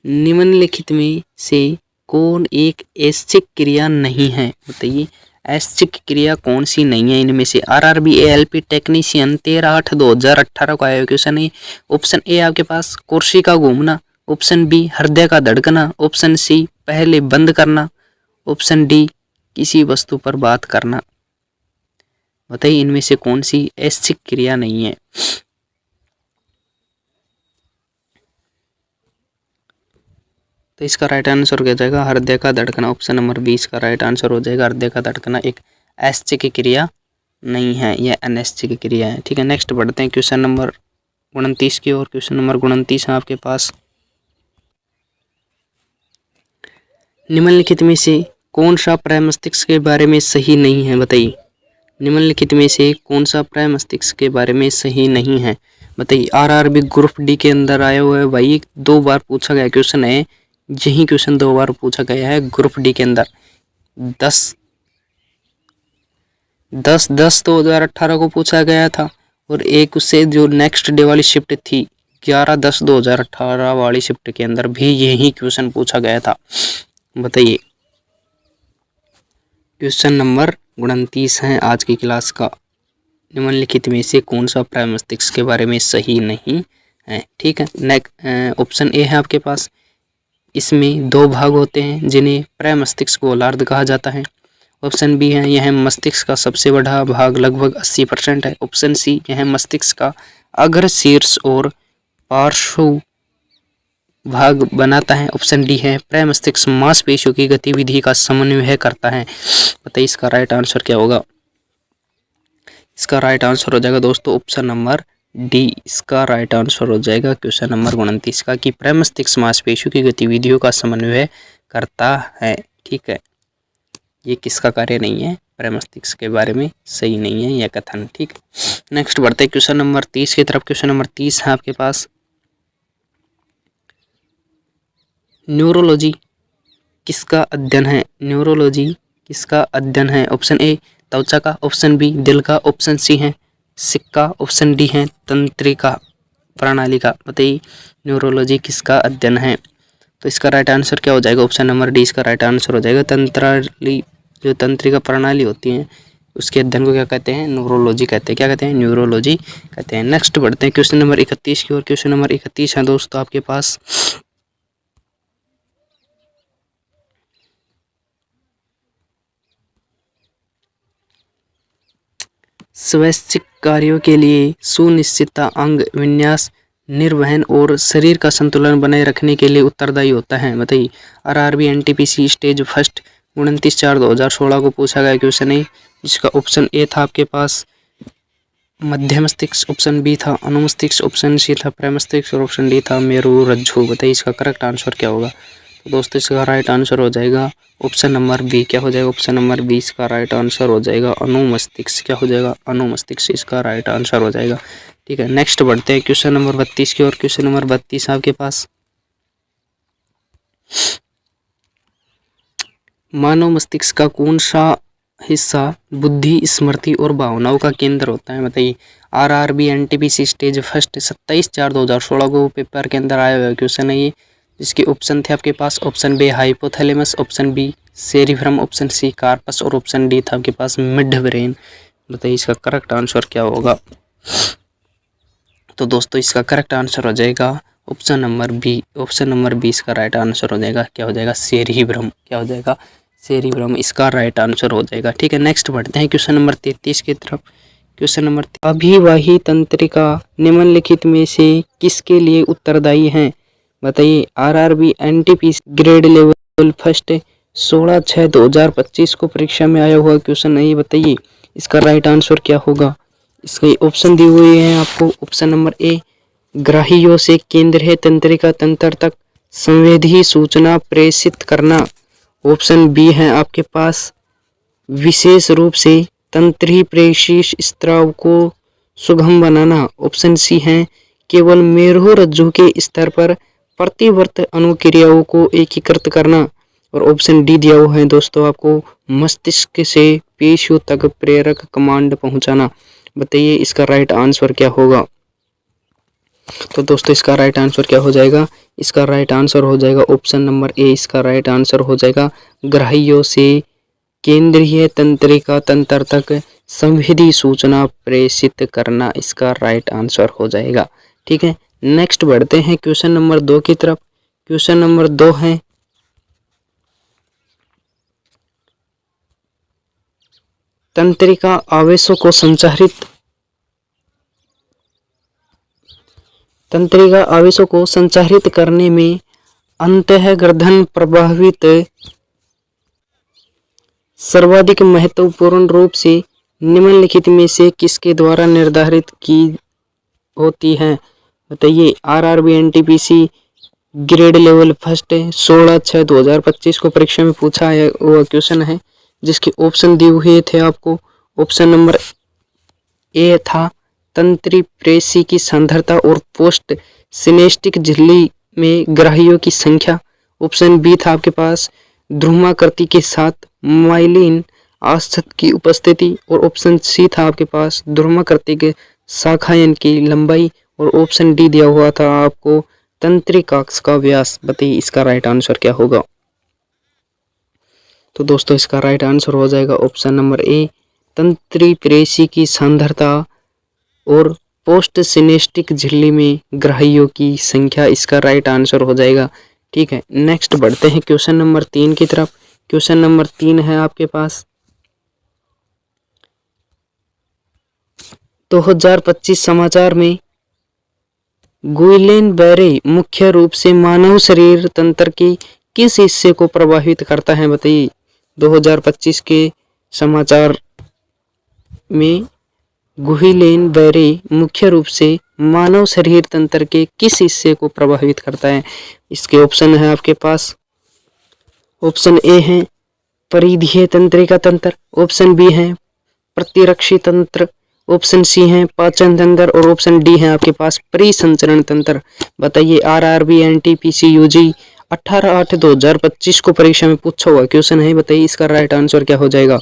निम्नलिखित में से कौन एक ऐच्छिक क्रिया नहीं है। बताइए ऐच्छिक क्रिया कौन सी नहीं है इनमें से। आरआरबी एएलपी टेक्नीशियन 13/8/2018 को आया क्वेश्चन है। ऑप्शन ए आपके पास कुर्सी का घूमना, ऑप्शन बी हृदय का धड़कना, ऑप्शन सी पहले बंद करना, ऑप्शन डी किसी वस्तु पर बात करना। बताइए इनमें से कौन सी ऐच्छिक क्रिया नहीं है। तो इसका राइट आंसर हो जाएगा हृदय का धड़कना। ऑप्शन नंबर 20 का राइट आंसर हो जाएगा। हृदय का धड़कना एक ऐच्छिक क्रिया नहीं है, यह अनैच्छिक क्रिया है। ठीक है, नेक्स्ट बढ़ते हैं क्वेश्चन नंबर 29 की ओर। क्वेश्चन नंबर 29 है आपके पास, निम्नलिखित में से कौन सा प्रमस्तिष्क के बारे में सही नहीं है। बताइए निम्नलिखित में से कौन सा प्रमस्तिष्क के बारे में सही नहीं है। बताइए आरआरबी ग्रुप डी के अंदर आया हुआ है भाई, 2 बार पूछा गया क्वेश्चन है। यही क्वेश्चन 2 बार पूछा गया है ग्रुप डी के अंदर। 10/10/2018 को पूछा गया था और एक उससे जो नेक्स्ट डे वाली शिफ्ट थी 11/10/2018 वाली शिफ्ट के अंदर भी यही क्वेश्चन पूछा गया था। बताइए क्वेश्चन नंबर 29 है आज की क्लास का, निम्नलिखित में से कौन सा प्रमस्तिष्क के बारे में सही नहीं है। ठीक है, नेक्स्ट ऑप्शन ए है आपके पास, इसमें 2 भाग होते हैं जिन्हें प्रमस्तिष्क गोलार्ध कहा जाता है। ऑप्शन बी है यह मस्तिष्क का सबसे बड़ा भाग लगभग 80% है। ऑप्शन सी यह मस्तिष्क का अग्र शीर्ष और पार्श्व भाग बनाता है। ऑप्शन डी है प्रमस्तिष्क मांसपेशियों की गतिविधि का समन्वय करता है। बताइए इसका राइट आंसर क्या होगा। इसका राइट आंसर हो जाएगा दोस्तों ऑप्शन नंबर डी, इसका राइट आंसर हो जाएगा क्वेश्चन नंबर 29 का कि प्रमस्तिष्क मांसपेशियों की गतिविधियों का समन्वय करता है। ठीक है, ये किसका कार्य नहीं है, प्रमस्तिष्क के बारे में सही नहीं है यह कथन। ठीक है, नेक्स्ट बढ़ते हैं क्वेश्चन नंबर 30 की तरफ। क्वेश्चन नंबर 30 है आपके पास, न्यूरोलॉजी किसका अध्ययन है। न्यूरोलॉजी किसका अध्ययन है। ऑप्शन ए त्वचा का, ऑप्शन बी दिल का, ऑप्शन सी है सिक्का, ऑप्शन डी है तंत्रिका प्रणाली का। बताइए न्यूरोलॉजी किसका अध्ययन है। तो इसका राइट आंसर क्या हो जाएगा, ऑप्शन नंबर डी इसका राइट आंसर हो जाएगा। तंत्राली, जो तंत्रिका प्रणाली होती है उसके अध्ययन को क्या कहते हैं, न्यूरोलॉजी कहते हैं। क्या कहते हैं, न्यूरोलॉजी कहते हैं। नेक्स्ट बढ़ते हैं क्वेश्चन नंबर 31 की ओर। क्वेश्चन नंबर 31 है दोस्तों आपके पास, स्वैच्छिक कार्यों के लिए सुनिश्चितता अंग विन्यास, निर्वहन और शरीर का संतुलन बनाए रखने के लिए उत्तरदायी होता है। बताइए आरआरबी एनटीपीसी स्टेज फर्स्ट 29/4/2016 को पूछा गया क्वेश्चन है, जिसका ऑप्शन ए था आपके पास मध्य मस्तिष्क, ऑप्शन बी था अनुमस्तिष्क, ऑप्शन सी था प्रमस्तिष्क और ऑप्शन डी था मेरुरज्जु। बताइए इसका करेक्ट आंसर क्या होगा। तो दोस्तों इसका राइट आंसर हो जाएगा ऑप्शन नंबर बी। क्या हो जाएगा? ऑप्शन नंबर बी इसका राइट आंसर हो जाएगा, अनुमस्तिष्क। क्या हो जाएगा? अनुमस्तिष्क इसका राइट आंसर हो जाएगा। ठीक है, नेक्स्ट बढ़ते हैं क्वेश्चन नंबर 32 की ओर। क्वेश्चन नंबर 32 आपके पास, मानव मस्तिष्क का कौन सा हिस्सा बुद्धि, स्मृति और भावनाओं का केंद्र होता है? बताइए। आरआरबी एनटीपीसी स्टेज फर्स्ट 27/4/2016 को पेपर के अंदर आया हुआ क्वेश्चन है ये, जिसके ऑप्शन थे आपके पास, option B hypothalamus, option B cerebrum, option C corpus और ऑप्शन डी था आपके पास मिड ब्रेन। बताइए इसका करेक्ट आंसर क्या होगा? तो दोस्तों इसका करेक्ट आंसर हो जाएगा option number B. Option number B इसका राइट आंसर हो जाएगा। क्या हो जाएगा? सेरिब्रम। क्या हो जाएगा? सेरिब्रम इसका राइट आंसर हो जाएगा। ठीक है, नेक्स्ट बढ़ते हैं क्वेश्चन नंबर 33 की तरफ। क्वेश्चन नंबर, अभिवाही तंत्रिका निम्नलिखित में से किसके लिए उत्तरदायी है? बताइए। RRB NTPC grade level first 16/6/2025 को परीक्षा में आया हुआ क्वेश्चन है ये। बताइए इसका राइट आंसर क्या होगा? इसके ऑप्शन दिए हुए हैं आपको। ऑप्शन नंबर ए, ग्राहियों से केंद्रीय तंत्रिका तंत्र तक संवेदी सूचना प्रेषित करना। ऑप्शन बी है आपके पास, विशेष रूप से तंत्री प्रेषित स्त्राव को सुगम बनाना। ऑप्शन सी है, केवल मेरु रज्जु के स्तर पर प्रतिवर्त अनुक्रियाओं को एकीकृत करना। और ऑप्शन डी दिया हुआ है दोस्तों आपको, मस्तिष्क से पेशियों तक प्रेरक कमांड पहुंचाना। बताइए इसका राइट आंसर क्या होगा? तो दोस्तों इसका राइट आंसर क्या हो जाएगा? इसका राइट आंसर हो जाएगा ऑप्शन नंबर ए। इसका राइट आंसर हो जाएगा, ग्राहियों से केंद्रीय तंत्रिका तंत्र तक संवेदी सूचना प्रेषित करना इसका राइट आंसर हो जाएगा। ठीक है, नेक्स्ट बढ़ते हैं क्वेश्चन नंबर 2 की तरफ। क्वेश्चन नंबर 2 है, तंत्रिका आवेशों को संचारित करने में अंतःगर्दन प्रभावित सर्वाधिक महत्वपूर्ण रूप से निम्नलिखित में से किसके द्वारा निर्धारित की होती है? बताइए। RRB NTPC grade level first 16/6/2025 को परीक्षा में पूछा है वो क्वेश्चन है, जिसके ऑप्शन दिए हुए थे आपको। ऑप्शन नंबर ए था तंत्री प्रेषी की सांद्रता और पोस्ट सिनेस्टिक झिल्ली में ग्राहियों की संख्या। ऑप्शन बी था आपके पास, ध्रुमाकृति के साथ माइलिन आस्थत की उपस्थिति। और ऑप्शन सी था आपके पास, ध्रुमाकृति के शाखायन की लंबाई। और ऑप्शन डी दिया हुआ था आपको, तंत्रिकाक्ष का व्यास। बताइए इसका राइट आंसर क्या होगा? तो दोस्तों इसका राइट आंसर हो जाएगा ऑप्शन नंबर ए, तंत्री प्रेषी की सांद्रता और पोस्ट सिनेस्टिक झिल्ली में ग्राहियों की संख्या इसका राइट आंसर हो जाएगा। ठीक है, नेक्स्ट बढ़ते हैं क्वेश्चन नंबर 3 की तरफ। क्वेश्चन नंबर 3 है आपके पास, 2025 समाचार में गुइलेन बेरे मुख्य रूप से मानव शरीर तंत्र के किस हिस्से को प्रभावित करता है? बताइए। 2025 के समाचार में गुइलेन बेरे मुख्य रूप से मानव शरीर तंत्र के किस हिस्से को प्रभावित करता है? इसके ऑप्शन है आपके पास। ऑप्शन ए है परिधीय तंत्रिका तंत्र, ऑप्शन बी है प्रतिरक्षी तंत्र, ऑप्शन सी है पाचन तंत्र और ऑप्शन डी है आपके पास परिसंचरण तंत्र। बताइए। आरआरबी एनटीपीसी यूजी 18/8/2025 को परीक्षा में पूछा हुआ क्वेश्चन है। बताइए इसका राइट आंसर क्या हो जाएगा?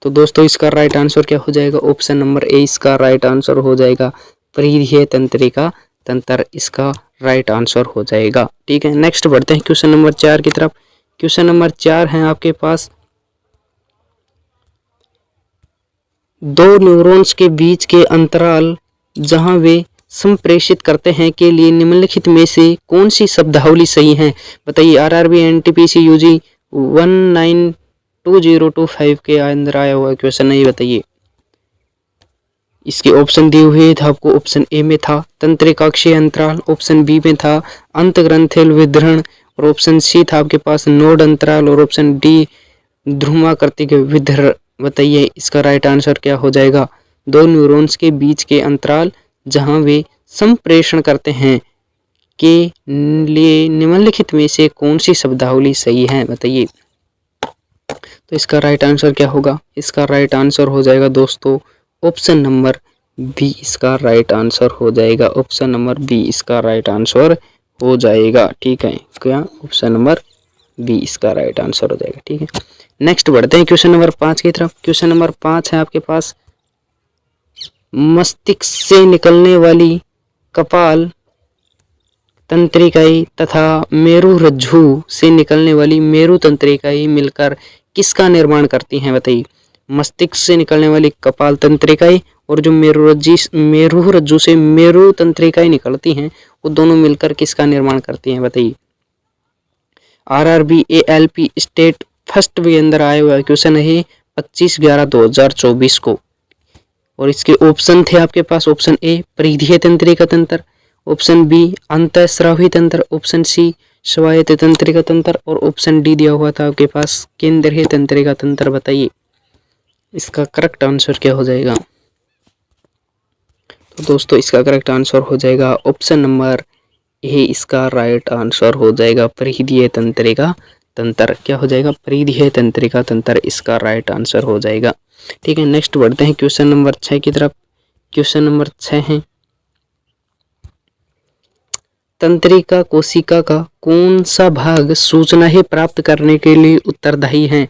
तो दोस्तों इसका राइट आंसर क्या हो जाएगा? ऑप्शन नंबर ए इसका राइट आंसर हो जाएगा, परिधीय तंत्रिका तंत्र इसका राइट आंसर हो जाएगा। ठीक है, नेक्स्ट बढ़ते हैं क्वेश्चन नंबर 4 की तरफ। क्वेश्चन नंबर 4 है आपके पास, दो न्यूरॉन्स के बीच के अंतराल जहां वे संप्रेषित करते हैं के लिए निम्नलिखित में से कौन सी शब्दावली सही है? बताइए। आरआरबी एनटीपीसी यूजी 192025 के अंदर आया हुआ क्वेश्चन नहीं। बताइए। इसके ऑप्शन दिए हुए थे आपको। ऑप्शन ए में था तंत्रिकाक्षीय अंतराल, ऑप्शन बी में था अंतग्रंथिल विदरण और ऑप्शन सी था आपके पास नोड अंतराल और ऑप्शन डी ध्रुमाकृतिक विदरण। बताइए इसका राइट आंसर क्या हो जाएगा? दो न्यूरॉन्स के बीच के अंतराल जहां वे संप्रेषण करते हैं के लिए निम्नलिखित में से कौन सी शब्दावली सही है, बताइए। तो इसका राइट आंसर क्या होगा? इसका राइट आंसर हो जाएगा दोस्तों ऑप्शन नंबर बी। इसका राइट आंसर हो जाएगा ऑप्शन नंबर बी। इसका राइट आंसर हो जाएगा, ठीक है, क्या ऑप्शन नंबर बी इसका राइट आंसर हो जाएगा, ठीक है। नेक्स्ट बढ़ते हैं क्वेश्चन नंबर 5 की तरफ। क्वेश्चन नंबर 5 है आपके पास, मस्तिष्क से निकलने वाली कपाल तंत्रिकाएं तथा मेरु रज्जु से निकलने वाली मेरु तंत्रिकाएं मिलकर किसका निर्माण करती हैं, बताइए। मस्तिष्क से निकलने वाली कपाल तंत्रिकाएं और जो मेरु रज्जु से मेरु तंत्रिकाएं निकलती हैं वो दोनों मिलकर किसका निर्माण करती हैं, बताइए। RRB ALP स्टेट फर्स्ट के अंदर आया हुआ क्वेश्चन है 25/11/2024 को। और इसके ऑप्शन थे आपके पास, ऑप्शन ए परिधीय तंत्रिका तंत्र, ऑप्शन बी अंतःस्रावी तंत्र, ऑप्शन सी स्वायत्त तंत्रिका तंत्र और ऑप्शन डी दिया हुआ था आपके पास केंद्रीय तंत्रिका तंत्र। बताइए इसका करेक्ट आंसर क्या हो जाएगा। तो दोस्तों इसका करेक्ट आंसर हो जाएगा ऑप्शन नंबर ए। इसका राइट आंसर हो जाएगा परिधीय तंत्रिका तंत्र। क्या हो जाएगा? परिधीय तंत्रिका तंत्र इसका राइट आंसर हो जाएगा, ठीक है। नेक्स्ट बढ़ते हैं क्वेश्चन नंबर 6 की तरफ। क्वेश्चन नंबर 6 है, तंत्रिका कोशिका का कौन सा भाग सूचनाएं प्राप्त करने के लिए उत्तरदायी है,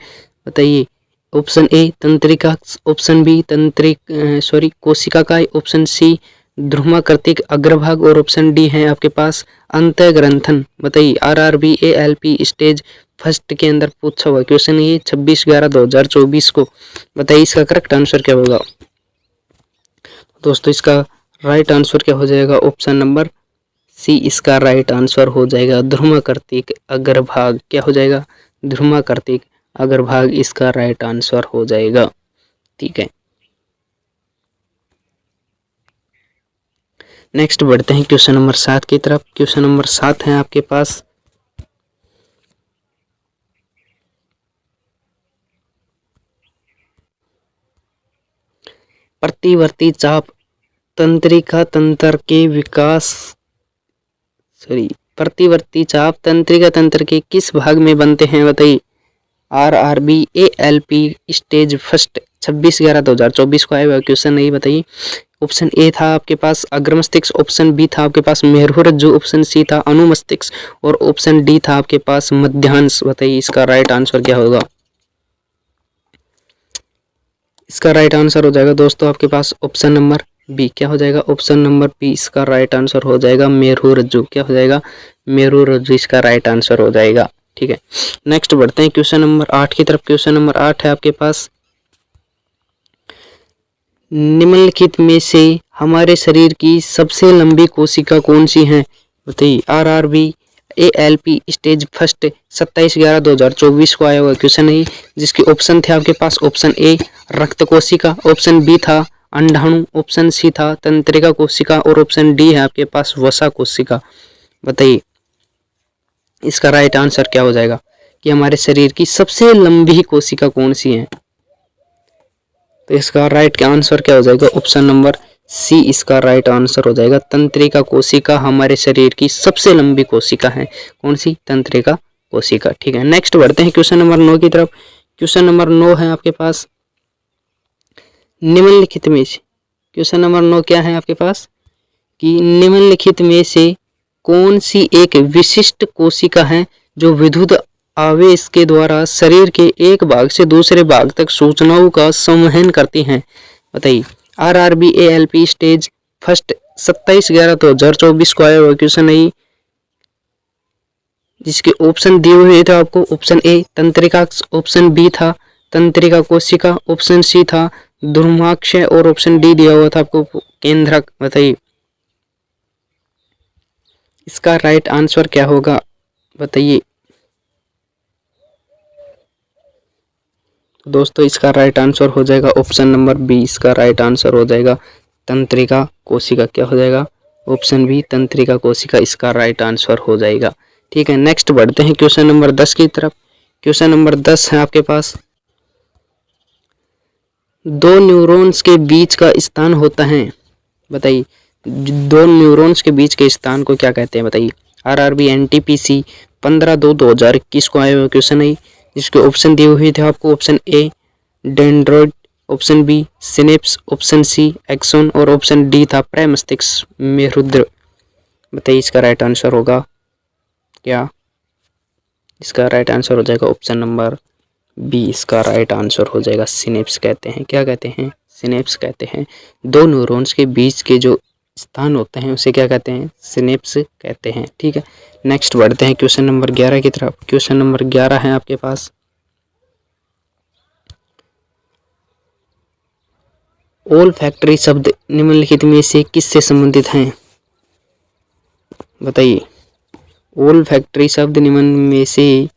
बताइए। ऑप्शन ए तंत्रिका, ऑप्शन बी कोशिका का, ऑप्शन सी ध्रुमाकृतिक अग्रभाग और ऑप्शन डी है आपके पास अंतःग्रंथन। बताइए RRB ALP स्टेज फर्स्ट के अंदर पूछा हुआ क्वेश्चन ये 26/11/2024 को। बताइए इसका करेक्ट आंसर क्या होगा। दोस्तों इसका राइट आंसर क्या हो जाएगा? ऑप्शन नंबर सी इसका राइट आंसर हो जाएगा ध्रुमाकृतिक अग्रभाग। क्या हो जाएगा? ध्रुमाकृतिक अग्रभाग इसका राइट आंसर हो जाएगा, ठीक है। नेक्स्ट बढ़ते हैं क्वेश्चन नंबर 7 की तरफ। क्वेश्चन नंबर 7 है आपके पास, प्रतिवर्ती चाप तंत्रिका तंत्र के प्रतिवर्ती चाप तंत्रिका तंत्र के किस भाग में बनते हैं, बताइए। RRB ALP स्टेज फर्स्ट 26/11/2024 को आया हुआ क्वेश्चन नहीं, बताइए। ऑप्शन ए था आपके पास अग्रमस्तिष्क, ऑप्शन बी था आपके पास मेरु रज्जु, ऑप्शन सी था अनुमस्तिष्क और ऑप्शन डी था आपके पास मध्यांश। बताइए इसका राइट आंसर क्या होगा। इसका राइट आंसर हो जाएगा दोस्तों आपके पास ऑप्शन नंबर बी। क्या हो जाएगा? ऑप्शन नंबर बी इसका राइट आंसर हो जाएगा मेरु रज्जु। क्या हो जाएगा? मेरु रज्जु इसका राइट आंसर हो जाएगा, ठीक है। नेक्स्ट बढ़ते हैं क्वेश्चन नंबर 8 की तरफ। क्वेश्चन नंबर 8 है आपके पास, निम्नलिखित में से हमारे शरीर की सबसे लंबी कोशिका कौन सी है, बताइए। RRB ALP स्टेज फर्स्ट 27/11/2024 को आया हुआ क्वेश्चन है जिसके ऑप्शन थे आपके पास, ऑप्शन ए रक्त कोशिका, ऑप्शन बी था अंडाणु, ऑप्शन सी था तंत्रिका कोशिका और ऑप्शन डी है आपके पास वसा कोशिका। बताइए इसका राइट आंसर क्या हो जाएगा कि हमारे शरीर की सबसे लंबी कोशिका कौन सी है। तो इसका राइट आंसर क्या हो जाएगा? ऑप्शन नंबर सी इसका राइट आंसर हो जाएगा तंत्रिका कोशिका हमारे शरीर की सबसे लंबी कोशिका है। कौन सी? तंत्रिका कोशिका, ठीक है। नेक्स्ट बढ़ते हैं क्वेश्चन नंबर 9 की तरफ। क्वेश्चन नंबर 9 है आपके पास, निम्नलिखित में से क्वेश्चन नंबर 9 क्या है आपके पास कि निम्नलिखित में से कौन सी एक विशिष्ट कोशिका है जो विद्युत आवेश के द्वारा शरीर के एक भाग से दूसरे भाग तक सूचनाओं का संवहन करती हैं, बताइए। RRB ALP स्टेज फर्स्ट 27/11/2024 को आया हुआ क्वेश्चन है जिसके ऑप्शन दिए हुए थे आपको, ऑप्शन ए तंत्रिका, ऑप्शन बी था तंत्रिका कोशिका, ऑप्शन सी था ध्रुमाक्षय और ऑप्शन डी दिया हुआ था आपको केंद्रक। बताइए इसका राइट आंसर क्या होगा, बताइए। दोस्तों इसका राइट आंसर हो जाएगा ऑप्शन नंबर बी। इसका राइट आंसर हो जाएगा तंत्रिका कोशिका। क्या हो जाएगा? ऑप्शन बी तंत्रिका कोशिका इसका राइट आंसर हो जाएगा, ठीक है। नेक्स्ट बढ़ते हैं क्वेश्चन नंबर 10 की तरफ। क्वेश्चन नंबर 10 है आपके पास, दो न्यूरॉन्स के बीच का स्थान होता है, बताइए। दो न्यूरॉन्स के बीच के स्थान को क्या कहते हैं बताइए। आरआरबी एनटीपीसी 15/2/2021 को आया हुआ क्वेश्चन है, जिसके ऑप्शन दिए हुए थे आपको। Option A dendroid, option B synapse, option C axon और ऑप्शन डी था प्रमस्तिष्क मेरुद्र। बताइए इसका राइट आंसर होगा क्या। इसका राइट आंसर हो जाएगा ऑप्शन नंबर बी। इसका राइट आंसर हो जाएगा सिनेप्स कहते हैं। क्या कहते हैं? सिनेप्स कहते हैं। दो न्यूरॉन्स के बीच के जो स्थान होते हैं उसे क्या कहते हैं? सिनेप्स कहते हैं। ठीक है, नेक्स्ट बढ़ते हैं क्वेश्चन नंबर 11 की तरफ। क्वेश्चन नंबर 11 है आपके पास, ओल फैक्ट्री शब्द निम्नलिखित में से किससे संबंधित हैं? बताइए, ओल फैक्ट्री शब्द निम्न में से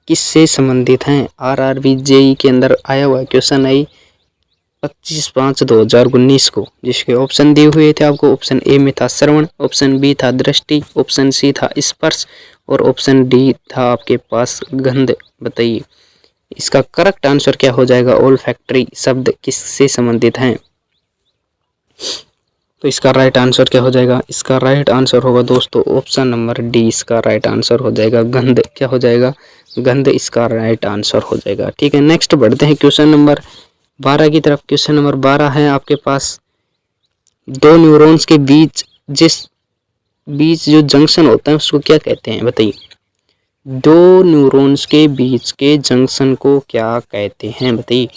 किससे संबंधित हैं? आरआरबी जेई के अंदर आया हुआ क्वेश्चन है 25/5/2019 को, जिसके ऑप्शन दिए हुए थे आपको। ऑप्शन ए में था श्रवण, ऑप्शन बी था दृष्टि, ऑप्शन सी था स्पर्श और ऑप्शन डी था आपके पास गंध। बताइए इसका करेक्ट आंसर क्या हो जाएगा? ओल फैक्ट्री शब्द किससे संबंधित हैं? तो इसका राइट आंसर क्या हो जाएगा? इसका राइट आंसर होगा दोस्तों ऑप्शन नंबर डी। इसका राइट आंसर हो जाएगा गंध। क्या हो जाएगा? गंध इसका राइट आंसर हो जाएगा। ठीक है, नेक्स्ट बढ़ते हैं क्वेश्चन नंबर 12 की तरफ। क्वेश्चन नंबर 12 है आपके पास, दो न्यूरॉन्स के बीच जो जंक्शन होता है उसको क्या कहते हैं? बताइए, दो न्यूरॉन्स के बीच के जंक्शन को क्या कहते हैं? बताइए।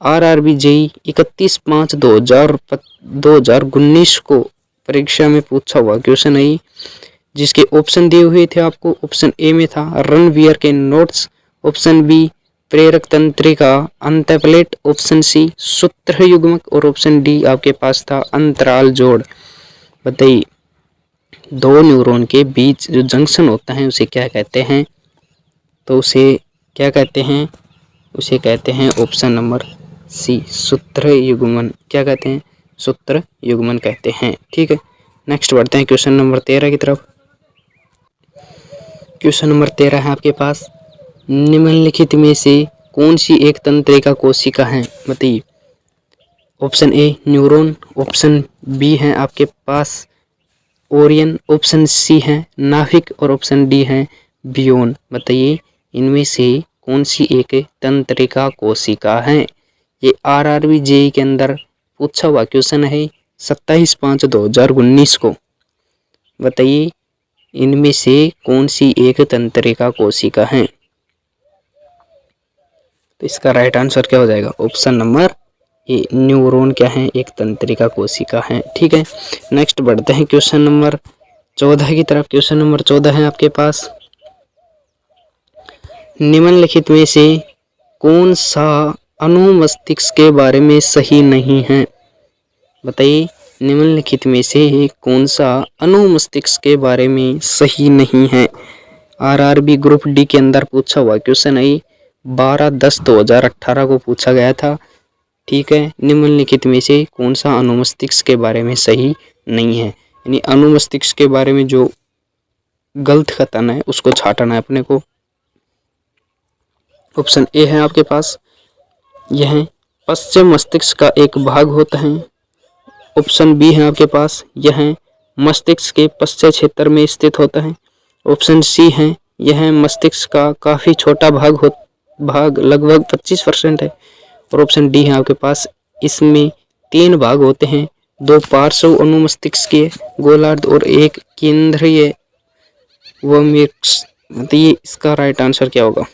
आरआरबी जेई 31/5/2019 को परीक्षा में पूछा हुआ क्वेश्चन है, जिसके ऑप्शन दिए हुए थे आपको। ऑप्शन ए में था रणवीयर के नोट्स, ऑप्शन बी प्रेरक तंत्रिका अंतःप्लेट, ऑप्शन सी सूत्र युग्मक और ऑप्शन डी आपके पास था अंतराल जोड़। बताइए दो न्यूरॉन के बीच जो जंक्शन होता है उसे क्या कहते हैं? तो उसे क्या कहते हैं? उसे कहते हैं ऑप्शन नंबर सी सूत्र युग्मन। क्या कहते हैं? सूत्र युग्मन कहते हैं। ठीक है, नेक्स्ट बढ़ते हैं क्वेश्चन नंबर 13 की तरफ। क्वेश्चन नंबर 13 है आपके पास, निम्नलिखित में से कौन सी एक तंत्रिका कोशिका है? बताइए। Option A neuron, option B है आपके पास ओरियन, ऑप्शन सी है नाभिक और ऑप्शन डी है बियोन। बताइए इनमें से कौन सी एक तंत्रिका कोशिका है? ये आरआरबी जेई के अंदर पूछा हुआ क्वेश्चन है 27/5/2019 को। बताइए इनमें से कौन सी एक तंत्रिका कोशिका है? तो इसका राइट आंसर क्या हो जाएगा? ऑप्शन नंबर ए न्यूरॉन क्या है? एक तंत्रिका कोशिका है। ठीक है, नेक्स्ट बढ़ते हैं क्वेश्चन नंबर 14 की तरफ। क्वेश्चन नंबर 14 है आपके पास, निम्नलिखित में से कौन सा अनुमस्तिष्क के बारे में सही नहीं है? बताइए निम्नलिखित में से कौन सा अनुमस्तिष्क के बारे में सही नहीं है? आरआरबी ग्रुप डी के अंदर पूछा हुआ क्वेश्चन है 12/10/2018 को पूछा गया था। ठीक है, निम्नलिखित में से कौन सा अनुमस्तिष्क के बारे में सही नहीं है? यानी अनुमस्तिष्क के बारे में जो गलत कथन है उसको छांटना है अपने को। ऑप्शन ए है आपके पास, यह पश्चिम मस्तिष्क का एक भाग होता है। ऑप्शन बी है आपके पास, यह मस्तिष्क के पश्चिम क्षेत्र में स्थित होता है। ऑप्शन सी है, यह मस्तिष्क का काफ़ी छोटा भाग लगभग 25% है। और ऑप्शन डी है आपके पास, इसमें 3 भाग होते हैं, 2 पार्श्व अनुमस्तिष्क के गोलार्ध और एक केंद्रीय व मिक्स। बताइए इसका राइट आंसर क्या होगा?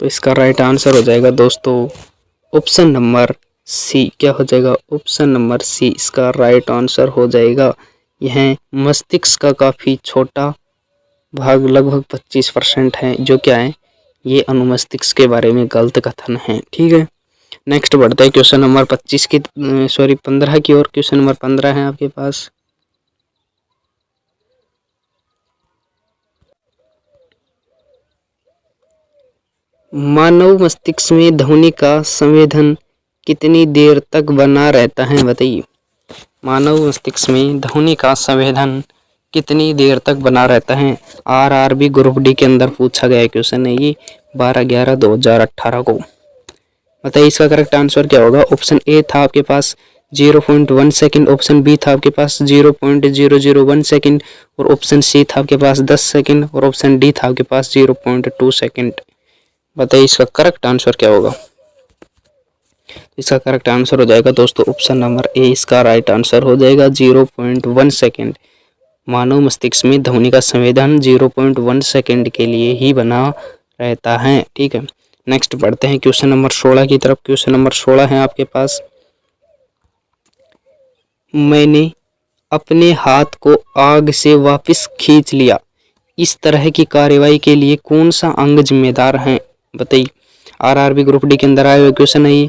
तो इसका राइट आंसर हो जाएगा दोस्तों ऑप्शन नंबर सी। क्या हो जाएगा? ऑप्शन नंबर सी इसका राइट आंसर हो जाएगा। यह मस्तिष्क का काफ़ी छोटा भाग लगभग 25% है, जो क्या है? ये अनुमस्तिष्क के बारे में गलत कथन है। ठीक है, नेक्स्ट बढ़ते हैं क्वेश्चन नंबर 15 की ओर। क्वेश्चन नंबर 15 है आपके पास, मानव मस्तिष्क में ध्वनि का संवेदन कितनी देर तक बना रहता है? बताइए मानव मस्तिष्क में ध्वनि का संवेदन कितनी देर तक बना रहता है? आरआरबी ग्रुप डी के अंदर पूछा गया क्वेश्चन है ये 12/11/2018 को। बताइए इसका करेक्ट आंसर क्या होगा? ऑप्शन ए था आपके पास 0.1 सेकंड, ऑप्शन बी था आपके पास 0.001 सेकंड और ऑप्शन सी था आपके पास 10 सेकंड और ऑप्शन डी था आपके पास 0.2 सेकंड। बताइए इसका करेक्ट आंसर क्या होगा। इसका करेक्ट आंसर हो जाएगा दोस्तों ऑप्शन नंबर ए, इसका राइट आंसर हो जाएगा 0.1 सेकंड। मानव मस्तिष्क में ध्वनि का संवेदन 0.1 सेकंड के लिए ही बना रहता है। ठीक है, नेक्स्ट बढ़ते हैं क्वेश्चन नंबर 16 की तरफ। क्वेश्चन नंबर 16 है आपके पास, मैंने अपने हाथ को आग से वापस खींच लिया, इस तरह की कार्यवाही के लिए कौन सा अंग जिम्मेदार है। बताइए, आरआरबी ग्रुप डी के अंदर आए हुए क्वेश्चन है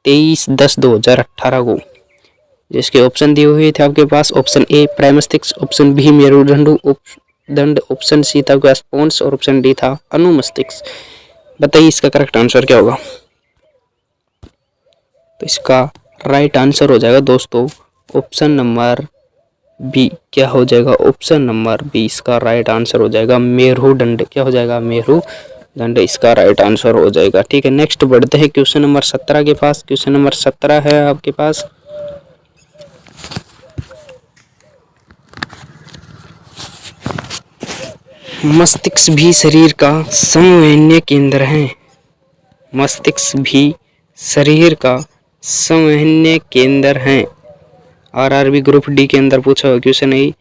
23/10/2018 को, जिसके ऑप्शन दिए हुए थे आपके पास। ऑप्शन ए प्राइमस्टिक्स, ऑप्शन बी मेरुदंड, ऑप्शन सी था आपके पास पोन्स और ऑप्शन डी था अनुमस्तिष्क। बताइए इसका करेक्ट आंसर क्या होगा। तो इसका राइट आंसर हो जाएगा दोस्तों ऑप्शन नंबर बी। क्या हो जाएगा, ऑप्शन नंबर बी इसका राइट आंसर हो जाएगा मेरुदंड। क्या हो जाएगा, मेरुदंड इसका राइट आंसर हो जाएगा। ठीक है, नेक्स्ट बढ़ते हैं क्वेश्चन नंबर 17 के पास। क्वेश्चन नंबर 17 है आपके पास, मस्तिष्क भी शरीर का संवहनीय केंद्र है। मस्तिष्क भी शरीर का संवहनीय केंद्र है। आरआरबी ग्रुप डी के अंदर पूछा हुआ क्वेश्चन है,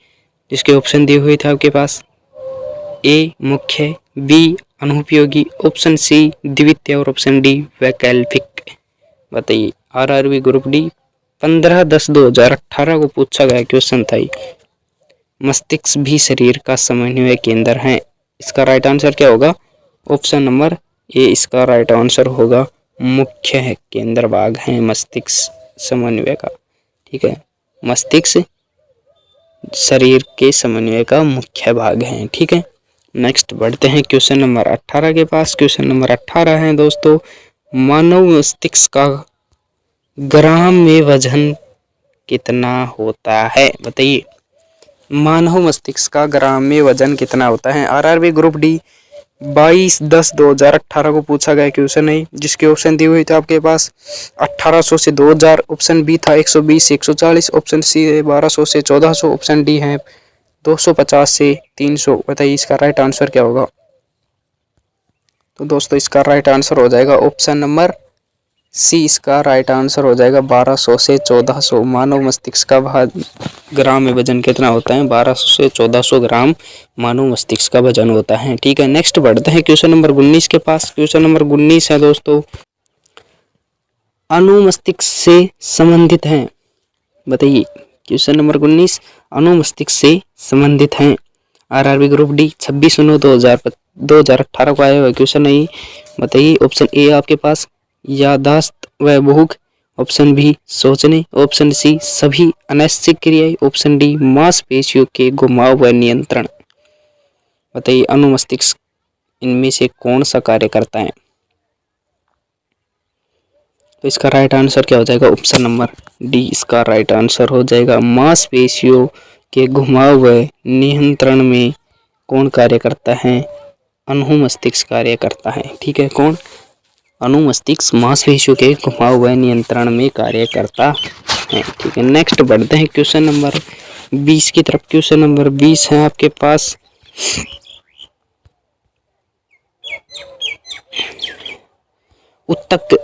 जिसके ऑप्शन दिए हुए थे आपके पास। ए मुख्य, बी अनुपयोगी, ऑप्शन सी द्वितीय और ऑप्शन डी वैकल्पिक। बताइए, आरआरबी ग्रुप डी 15/10/2018 को पूछा गया क्वेश्चन था। मस्तिष्क भी शरीर का समन्वय केंद्र है, इसका राइट आंसर क्या होगा। ऑप्शन नंबर ए इसका राइट आंसर होगा मुख्य है केंद्र भाग है मस्तिष्क समन्वय का। ठीक है, मस्तिष्क शरीर के समन्वय का मुख्य भाग है। ठीक है, नेक्स्ट बढ़ते हैं क्वेश्चन नंबर 18 के पास। क्वेश्चन नंबर 18 है दोस्तों, मानव मस्तिष्क का ग्राम में वजन कितना होता है। बताइए, मानव मस्तिष्क का ग्राम में वजन कितना होता है। आरआरबी ग्रुप डी 22/10/2018 को पूछा गया क्वेश्चन है, जिसके ऑप्शन दिए हुए थे आपके पास 1800 से 2000, ऑप्शन बी था 120 से 140, ऑप्शन सी है 1200 से 1400, ऑप्शन डी है 250 से 300। बताइए इसका राइट आंसर क्या होगा। तो दोस्तों इसका राइट आंसर हो जाएगा ऑप्शन नंबर सी, इसका राइट आंसर हो जाएगा 1200 से 1400। मानव मस्तिष्क का ग्राम में वजन कितना होता है, 1200 से 1400 ग्राम मानव मस्तिष्क का वजन होता है। ठीक है, नेक्स्ट बढ़ते हैं क्वेश्चन नंबर 19 के पास। क्वेश्चन नंबर 19 है दोस्तों, अनुमस्तिष्क से संबंधित है। बताइए, क्वेश्चन नंबर 19 अनुमस्तिष्क से संबंधित है। आरआरबी ग्रुप डी 26/9/2018 को आया हुआ क्वेश्चन है। बताइए, ऑप्शन ए आपके पास याददाश्त व भूख, ऑप्शन बी सोचने, ऑप्शन सी सभी अनैच्छिक क्रियाएं, ऑप्शन डी मांसपेशियों के घुमाव व नियंत्रण। बताइए, अनुमस्तिष्क इनमें से कौन सा कार्य करता है। तो इसका राइट आंसर क्या हो जाएगा, ऑप्शन नंबर डी इसका राइट आंसर हो जाएगा मांसपेशियों के घुमाव व नियंत्रण में कौन कार्य करता है, अनुमस्तिष्क कार्य करता है। ठीक है, कौन, अनुमस्तिष्क मांसपेशियों के घुमाव व नियंत्रण में कार्य करता है। ठीक है, नेक्स्ट बढ़ते हैं क्वेश्चन नंबर 20 की तरफ। क्वेश्चन नंबर 20 है आपके पास, उत्तक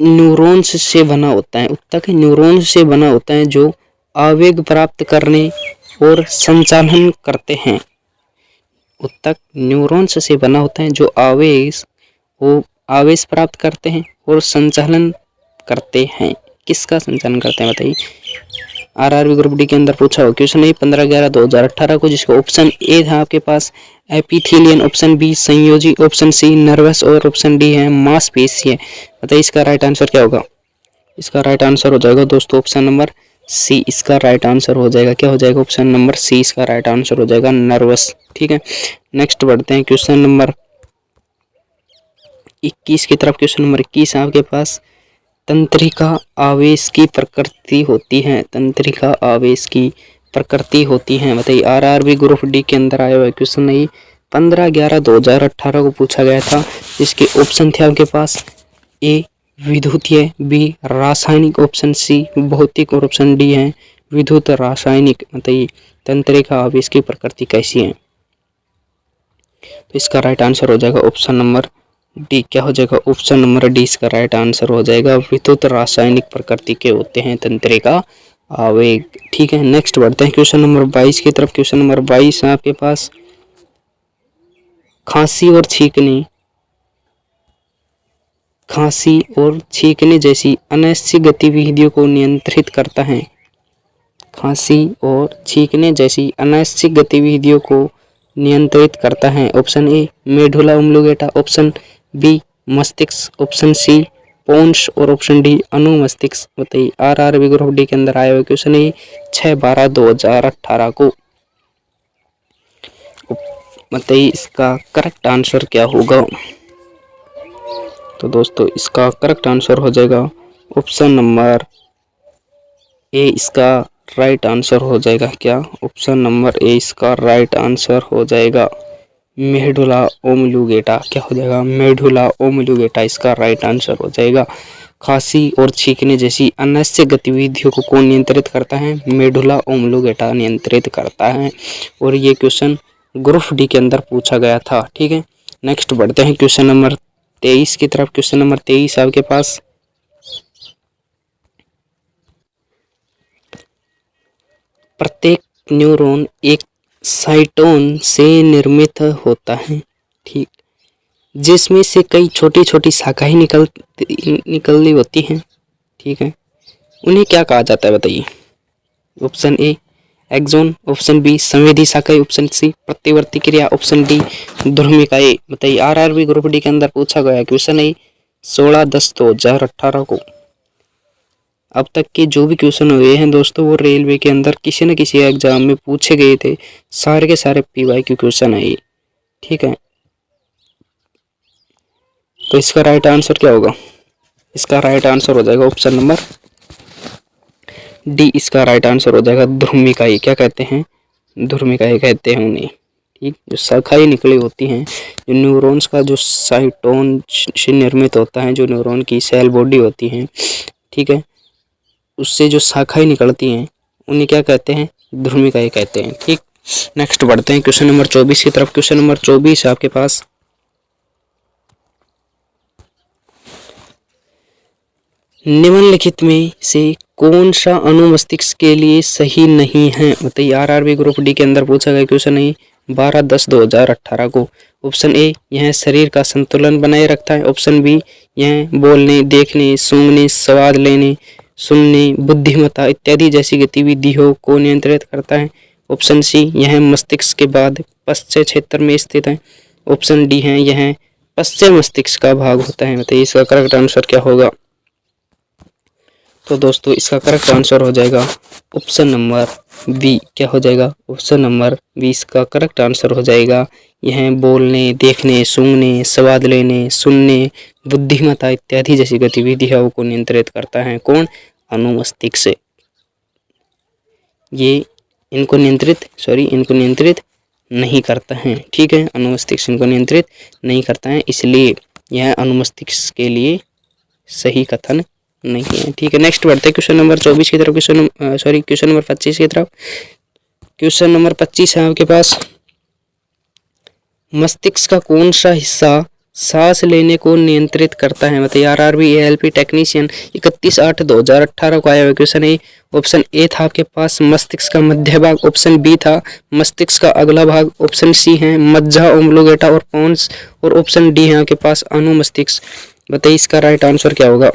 न्यूरॉन्स से बना होता है। उत्तक न्यूरॉन्स से बना होता है जो आवेग प्राप्त करने और संचालन करते हैं। उत्तक न्यूरॉन्स से बना होता है जो आवेश प्राप्त करते हैं और संचालन करते हैं। किसका संचालन करते हैं बताइए। आरआरबी ग्रुप डी के अंदर पूछा हुआ क्वेश्चन है 15/11/2018 को, जिसका ऑप्शन ए था आपके पास एपिथेलियन, ऑप्शन बी संयोजी, ऑप्शन सी नर्वस और ऑप्शन डी है मांसपेशीय। बताइए इसका राइट आंसर क्या होगा। इसका राइट आंसर हो जाएगा दोस्तों ऑप्शन नंबर सी, इसका राइट आंसर हो जाएगा, क्या हो जाएगा, ऑप्शन नंबर सी इसका राइट आंसर हो जाएगा नर्वस। ठीक है, नेक्स्ट बढ़ते हैं क्वेश्चन नंबर 21 की तरफ। क्वेश्चन नंबर 21 है आपके पास, तंत्रिका आवेश की प्रकृति होती है। तंत्रिका आवेश की प्रकृति होती है। बताइए, आरआरबी ग्रुप डी के अंदर आया हुआ क्वेश्चन नहीं 15/11/2018 को पूछा गया था, जिसके ऑप्शन थे आपके पास ए विद्युतीय, बी रासायनिक, ऑप्शन सी भौतिक और ऑप्शन डी है विद्युत रासायनिक। बताइए तंत्रिका अब इसकी प्रकृति कैसी है? तो इसका राइट आंसर हो जाएगा ऑप्शन नंबर डी। क्या हो जाएगा? ऑप्शन नंबर डी इसका राइट आंसर हो जाएगा। विद्युत रासायनिक प्रकृति के होते हैं तंत्रिका आवेग। ठीक है, नेक्स्ट बढ़ते हैं क्वेश्चन नंबर 22 की तरफ। क्वेश्चन नंबर 22 है आपके पास, खांसी और छींकने जैसी अनैच्छिक गतिविधियों को नियंत्रित करता है। खांसी और छींकने जैसी अनैच्छिक गतिविधियों को नियंत्रित करता है। Option A medulla oblongata, option B मस्तिष्क, ऑप्शन सी पोन्स और ऑप्शन डी अनुमस्तिष्क। बताइए आरआरबी ग्रुप डी के अंदर आया हुआ क्वेश्चन है 6/12/2018 को। बताइए इसका करेक्ट आंसर क्या होगा? तो दोस्तों इसका करेक्ट आंसर हो जाएगा ऑप्शन नंबर ए, इसका राइट आंसर हो जाएगा। क्या? ऑप्शन नंबर ए इसका राइट आंसर हो जाएगा मेडुला ओब्लिंगेटा। क्या हो जाएगा? मेडुला ओब्लिंगेटा इसका राइट आंसर हो जाएगा। खांसी और छींकने जैसी अनैच्छिक गतिविधियों को कौन नियंत्रित करता है? मेडुला ओब्लिंगेटा नियंत्रित करता है। और ये क्वेश्चन ग्रुप डी के अंदर पूछा गया था। ठीक है, नेक्स्ट बढ़ते हैं क्वेश्चन नंबर 23 की तरफ। क्वेश्चन नंबर 23 आपके पास, प्रत्येक न्यूरॉन एक साइटोन से निर्मित होता है, ठीक, जिसमें से कई छोटी छोटी शाखाएं निकलनी होती हैं। ठीक है, उन्हें क्या कहा जाता है? बताइए। Option A axon, option B संवेदी शाखाएं, ऑप्शन सी प्रतिवर्ती क्रिया, ऑप्शन डी ध्रुमिकाएं। बताइए आरआरबी ग्रुप डी के अंदर पूछा गया क्वेश्चन है 16/10/2018 को। अब तक के जो भी क्वेश्चन हुए हैं दोस्तों वो रेलवे के अंदर किसी न किसी एग्जाम में पूछे गए थे। सारे के सारे पीवाईक्यू क्वेश्चन है ये। ठीक है, तो इसका राइट आंसर क्या होगा? इसका राइट आंसर हो जाएगा ऑप्शन नंबर डी। इसका राइट आंसर हो जाएगा ध्रुमिकाएं। क्या कहते हैं? ध्रुमिकाएं कहते हैं उन्हें। ठीक, जो शाखाएं निकली होती हैं, जो न्यूरॉन्स का जो साइटोन से निर्मित होता है, जो न्यूरॉन की सेल बॉडी होती है, ठीक है, उससे जो शाखाएं निकलती हैं उन्हें क्या कहते हैं? ध्रुमिकाएं कहते हैं। ठीक, नेक्स्ट बढ़ते हैं क्वेश्चन नंबर 24 की तरफ। क्वेश्चन नंबर 24 आपके पास, निम्नलिखित में से कौन सा अनुमस्तिष्क के लिए सही नहीं है? बताइए आरआरबी ग्रुप डी के अंदर पूछा गया क्वेश्चन है 12/10/2018 को। ऑप्शन ए यह शरीर का संतुलन बनाए रखता है, ऑप्शन बी यह बोलने, देखने, सूंघने, स्वाद लेने, सुनने, बुद्धिमत्ता इत्यादि जैसी गतिविधियों को नियंत्रित करता है, ऑप्शन सी यह मस्तिष्क के बाद पश्चय क्षेत्र में स्थित है, ऑप्शन डी है यह पश्चय मस्तिष्क का भाग होता है। बताइए इसका करेक्ट आंसर क्या होगा? तो दोस्तों इसका करेक्ट आंसर हो जाएगा ऑप्शन नंबर बी। क्या हो जाएगा? ऑप्शन नंबर बी इसका करेक्ट आंसर हो जाएगा। यह बोलने, देखने, सूंघने, स्वाद लेने, सुनने, बुद्धिमत्ता इत्यादि जैसी गतिविधियों को नियंत्रित करता है। कौन? अनुमस्तिष्क से। ये इनको नियंत्रित नहीं करता है। ठीक है, अनुमस्तिष्क इनको नियंत्रित नहीं करता है, इसलिए यह अनुमस्तिष्क के लिए सही कथन नहीं है। ठीक है, नेक्स्ट बढ़ते हैं क्वेश्चन नंबर 24 की तरफ। क्वेश्चन नंबर 25 की तरफ। क्वेश्चन नंबर 25 है आपके पास, मस्तिष्क का कौन सा हिस्सा सांस लेने को नियंत्रित करता है? बताइए आरआरबी एएलपी टेक्नीशियन 31/8/2018 को आया हुआ क्वेश्चन है। ऑप्शन ए था आपके पास मस्तिष्क का मध्य भाग, ऑप्शन बी था मस्तिष्क का अगला भाग, ऑप्शन सी है मज्जा ओब्लिंगेटा और पोन्स, और ऑप्शन डी है आपके पास अनुमस्तिष्क। बताइए इसका राइट आंसर क्या होगा?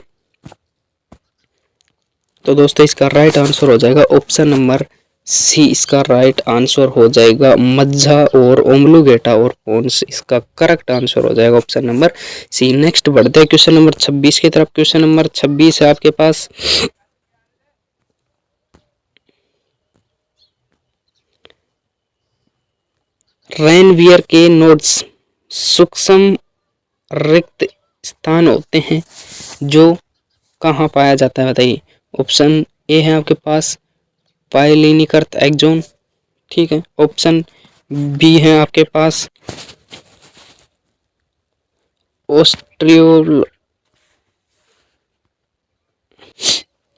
तो दोस्तों इसका राइट आंसर हो जाएगा ऑप्शन नंबर सी। इसका राइट आंसर हो जाएगा मज्जा और ओब्लिंगेटा और पोन्स, इसका करेक्ट आंसर हो जाएगा ऑप्शन नंबर सी। नेक्स्ट बढ़ते हैं क्वेश्चन नंबर 26 की तरफ। क्वेश्चन नंबर 26 है आपके पास, रेनवियर के नोड्स सूक्ष्म रिक्त स्थान होते हैं जो कहाँ पाया जाता है? बताइए। ऑप्शन ए है आपके पास पायलिनिकृत एक्सोन, ठीक है, ऑप्शन बी है आपके पास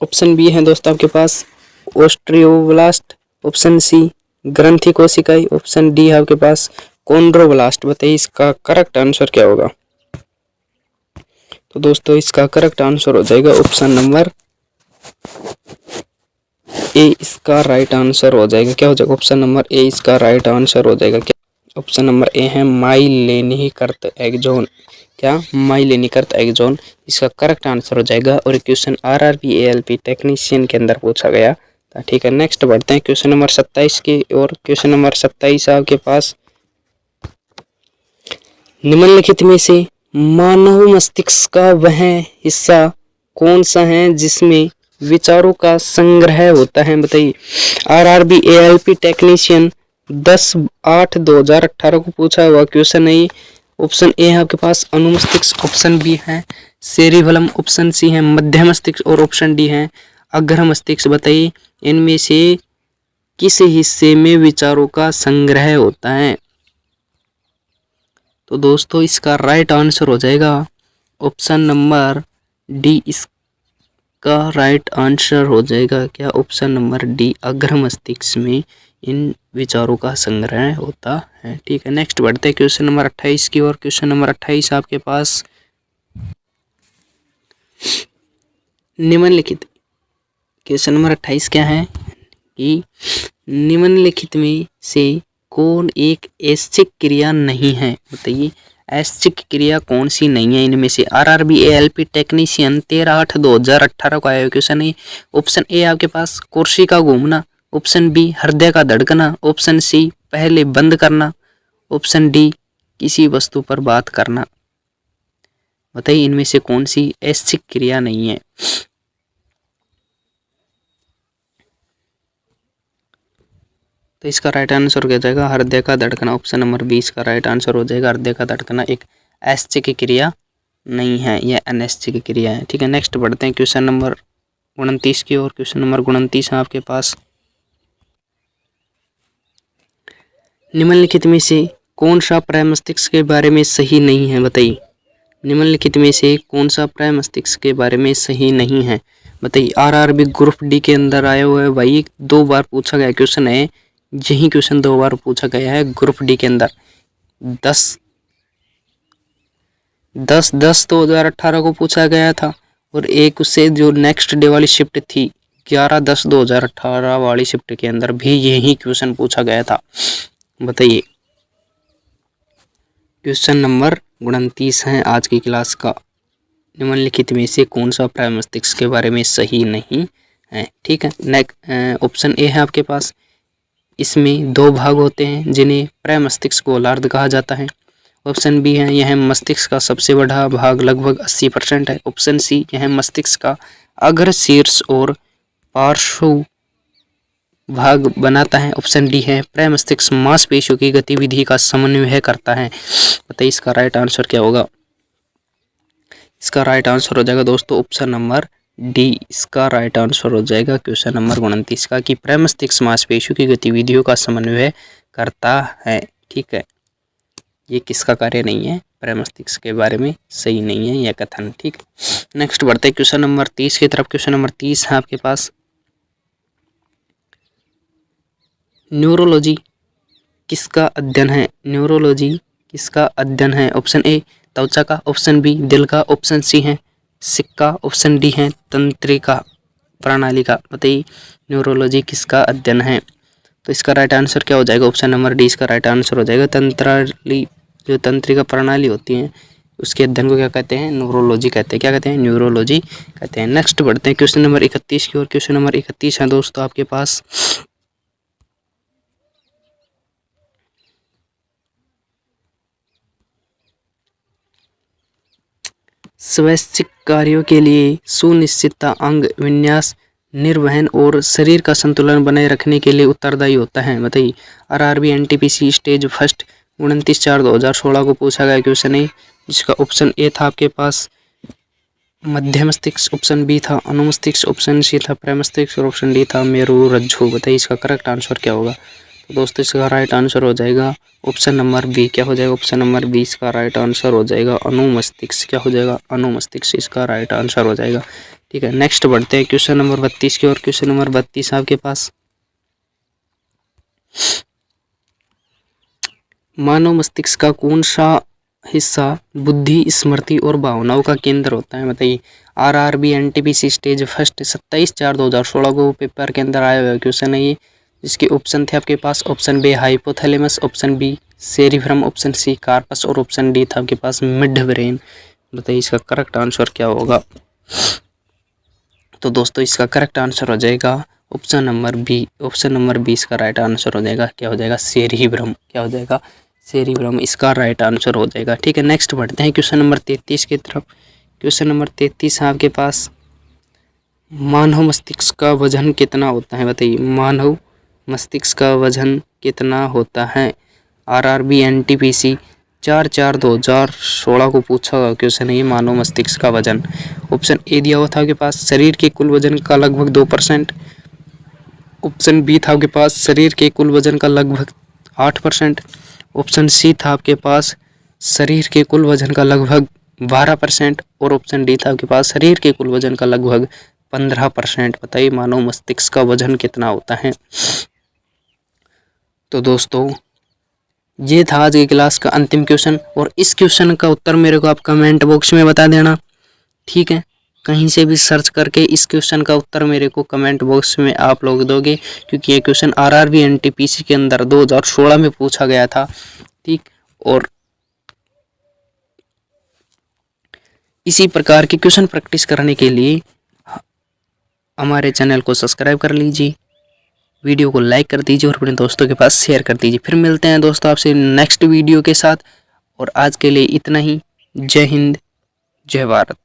ऑप्शन बी है दोस्तों आपके पास ओस्ट्रियोब्लास्ट, ऑप्शन सी ग्रंथि कोशिकाएं, ऑप्शन डी है आपके पास कॉन्ड्रोब्लास्ट। बताइए इसका करेक्ट आंसर क्या होगा। तो दोस्तों इसका करेक्ट आंसर हो जाएगा ऑप्शन नंबर ए, इसका राइट आंसर हो जाएगा। क्या हो जाएगा, ऑप्शन नंबर ए इसका राइट आंसर हो जाएगा। क्या ऑप्शन नंबर ए है माइलेनिकर्त एक्सोन। क्या माइलेनिकर्त एक्सोन इसका करेक्ट आंसर हो जाएगा। और क्वेश्चन आरआरबी एएलपी टेक्नीशियन के अंदर पूछा गया था। ठीक है, नेक्स्ट बढ़ते हैं क्वेश्चन नंबर 27 की। और क्वेश्चन नंबर 27 आपके पास, निम्नलिखित में से मानव मस्तिष्क का वह हिस्सा कौन सा है जिसमें विचारों का संग्रह होता है। बताइए, आरआरबी एएलपी टेक्नीशियन 10/8/2018 को पूछा हुआ क्वेश्चन है। ऑप्शन ए है आपके पास अनुमस्तिष्क, ऑप्शन बी है सेरिबेलम, ऑप्शन सी है मध्य मस्तिष्क और ऑप्शन डी है अग्र मस्तिष्क। बताइए इनमें से किस हिस्से में विचारों का संग्रह होता है। तो दोस्तों इसका राइट आंसर हो जाएगा ऑप्शन नंबर डी, इसका राइट आंसर हो जाएगा क्या, ऑप्शन नंबर डी अग्र मस्तिष्क में इन विचारों का संग्रह होता है। ठीक है, नेक्स्ट बढ़ते हैं क्वेश्चन नंबर 28 की ओर। क्वेश्चन नंबर 28 आपके पास, निम्नलिखित, क्वेश्चन नंबर 28 क्या है कि निम्नलिखित में से कौन एक ऐच्छिक क्रिया नहीं है। बताइए ऐच्छिक क्रिया कौन सी नहीं है इनमें से। आरआरबी एएलपी टेक्नीशियन 13/8/2018 का आया क्वेश्चन है। ऑप्शन ए आपके पास कुर्सी का घूमना, ऑप्शन बी हृदय का धड़कना, ऑप्शन सी पहले बंद करना, ऑप्शन डी किसी वस्तु पर बात करना। बताइए इनमें से कौन सी ऐच्छिक क्रिया नहीं है। तो इसका राइट आंसर हो जाएगा हृदय का धड़कना, ऑप्शन नंबर 20 का राइट आंसर हो जाएगा। हृदय का धड़कना एक ऐच्छिक क्रिया नहीं है, यह अनैच्छिक क्रिया है। ठीक है, नेक्स्ट बढ़ते हैं क्वेश्चन नंबर 29 की ओर। क्वेश्चन नंबर 29 है आपके पास, निम्नलिखित में से कौन सा प्रमस्तिष्क के बारे में सही नहीं है। बताइए निम्नलिखित में से कौन सा प्रमस्तिष्क के बारे में सही नहीं है। बताइए आरआरबी ग्रुप डी के अंदर आया हुआ है भाई, 2 बार पूछा गया क्वेश्चन है। यही क्वेश्चन 2 बार पूछा गया है ग्रुप डी के अंदर। 10/10/2018 को पूछा गया था और एक उससे जो नेक्स्ट डे वाली शिफ्ट थी 11/10/2018 वाली शिफ्ट के अंदर भी यही क्वेश्चन पूछा गया था। बताइए क्वेश्चन नंबर 29 है आज की क्लास का, निम्नलिखित में से कौन सा प्रमस्तिष्क के बारे में सही नहीं है। ठीक है, नेक्स्ट ऑप्शन ए है आपके पास, इसमें 2 भाग होते हैं जिन्हें प्रमस्तिष्क गोलार्ध कहा जाता है। ऑप्शन बी है यह मस्तिष्क का सबसे बड़ा भाग लगभग 80% है। ऑप्शन सी यह मस्तिष्क का अग्र, शीर्ष और पार्श्व भाग बनाता है। ऑप्शन डी है प्रमस्तिष्क मांसपेशियों की गतिविधि का समन्वय करता है। बताइए इसका राइट आंसर क्या होगा। इसका राइट आंसर हो जाएगा दोस्तों ऑप्शन नंबर डी, इसका राइट आंसर हो जाएगा क्वेश्चन नंबर 29 का कि प्रमस्तिष्क मांसपेशियों की गतिविधियों का समन्वय करता है। ठीक है, ये किसका कार्य नहीं है, प्रमस्तिष्क के बारे में सही नहीं है यह कथन। ठीक है, नेक्स्ट बढ़ते हैं क्वेश्चन नंबर 30 की तरफ। क्वेश्चन नंबर 30 है आपके पास, न्यूरोलॉजी किसका अध्ययन है। न्यूरोलॉजी किसका अध्ययन है। ऑप्शन ए त्वचा का, ऑप्शन बी दिल का, ऑप्शन सी है सिक्का, ऑप्शन डी है तंत्रिका प्रणाली का। बताइए न्यूरोलॉजी किसका अध्ययन है। तो इसका राइट आंसर क्या हो जाएगा, ऑप्शन नंबर डी इसका राइट आंसर हो जाएगा। तंत्राली, जो तंत्रिका प्रणाली होती है उसके अध्ययन को क्या कहते हैं, न्यूरोलॉजी कहते हैं। क्या कहते हैं, न्यूरोलॉजी कहते हैं। नेक्स्ट बढ़ते हैं क्वेश्चन नंबर 31 की ओर। क्वेश्चन नंबर 31 है दोस्तों आपके पास, स्वैच्छिक कार्यों के लिए सुनिश्चितता अंग विन्यास, निर्वहन और शरीर का संतुलन बनाए रखने के लिए उत्तरदायी होता है। बताइए आरआरबी एनटीपीसी स्टेज फर्स्ट 29/4/2016 को पूछा गया क्वेश्चन है, जिसका ऑप्शन ए था आपके पास मध्य मस्तिष्क, ऑप्शन बी था अनुमस्तिष्क, ऑप्शन सी था प्रमस्तिष्क और ऑप्शन डी था मेरुरज्जु। बताइए इसका करेक्ट आंसर क्या होगा। तो दोस्तों इसका राइट आंसर हो जाएगा ऑप्शन नंबर बी। क्या हो जाएगा, ऑप्शन नंबर 20 का राइट आंसर हो जाएगा अनुमस्तिष्क। क्या हो जाएगा, अनुमस्तिष्क इसका राइट आंसर हो जाएगा। ठीक है, नेक्स्ट बढ़ते हैं क्वेश्चन नंबर 32 की ओर। क्वेश्चन नंबर 32 आपके पास, मानव मस्तिष्क का कौन सा हिस्सा बुद्धि, स्मृति और भावनाओं का केंद्र होता है? बताइए। आरआरबी एनटीपीसी स्टेज फर्स्ट 27/4/2016 को पेपर के अंदर आया हुआ क्वेश्चन है ये, जिसके ऑप्शन थे आपके पास, option B hypothalamus, option B cerebrum, option C corpus और ऑप्शन डी था आपके पास मिड ब्रेन। बताइए इसका करेक्ट आंसर क्या होगा? तो दोस्तों इसका करेक्ट आंसर हो जाएगा option number B. Option number 20 का राइट आंसर हो जाएगा, क्या हो जाएगा? सेरिब्रम। क्या हो जाएगा? सेरिब्रम इसका राइट आंसर हो जाएगा। ठीक है, नेक्स्ट बढ़ते हैं क्वेश्चन नंबर 33 की तरफ। क्वेश्चन नंबर 33 है आपके पास, मानव मस्तिष्क का वजन कितना होता है? बताइए, मानव मस्तिष्क का वजन कितना होता है? आरआरबी एनटीपीसी 4/4/2016 को पूछा हुआ क्वेश्चन है ये, मानव मस्तिष्क का वजन। ऑप्शन ए दिया हुआ था आपके पास, शरीर के कुल वजन का लगभग 2%। ऑप्शन बी था आपके पास, शरीर के कुल वजन का लगभग 8%। ऑप्शन सी था आपके पास, शरीर के कुल वजन का लगभग 12%। और ऑप्शन डी था आपके पास, शरीर के कुल वजन का लगभग 15%। बताइए मानव मस्तिष्क का वजन कितना होता है? तो दोस्तों ये था आज की क्लास का अंतिम क्वेश्चन, और इस क्वेश्चन का उत्तर मेरे को आप कमेंट बॉक्स में बता देना। ठीक है, कहीं से भी सर्च करके इस क्वेश्चन का उत्तर मेरे को कमेंट बॉक्स में आप लोग दोगे, क्योंकि ये क्वेश्चन आरआरबी एनटीपीसी के अंदर 2016 में पूछा गया था। ठीक, और इसी प्रकार के क्वेश्चन प्रैक्टिस करने के लिए हमारे चैनल को सब्सक्राइब कर लीजिए, वीडियो को लाइक कर दीजिए और अपने दोस्तों के पास शेयर कर दीजिए। फिर मिलते हैं दोस्तों आपसे नेक्स्ट वीडियो के साथ, और आज के लिए इतना ही। जय हिंद, जय भारत।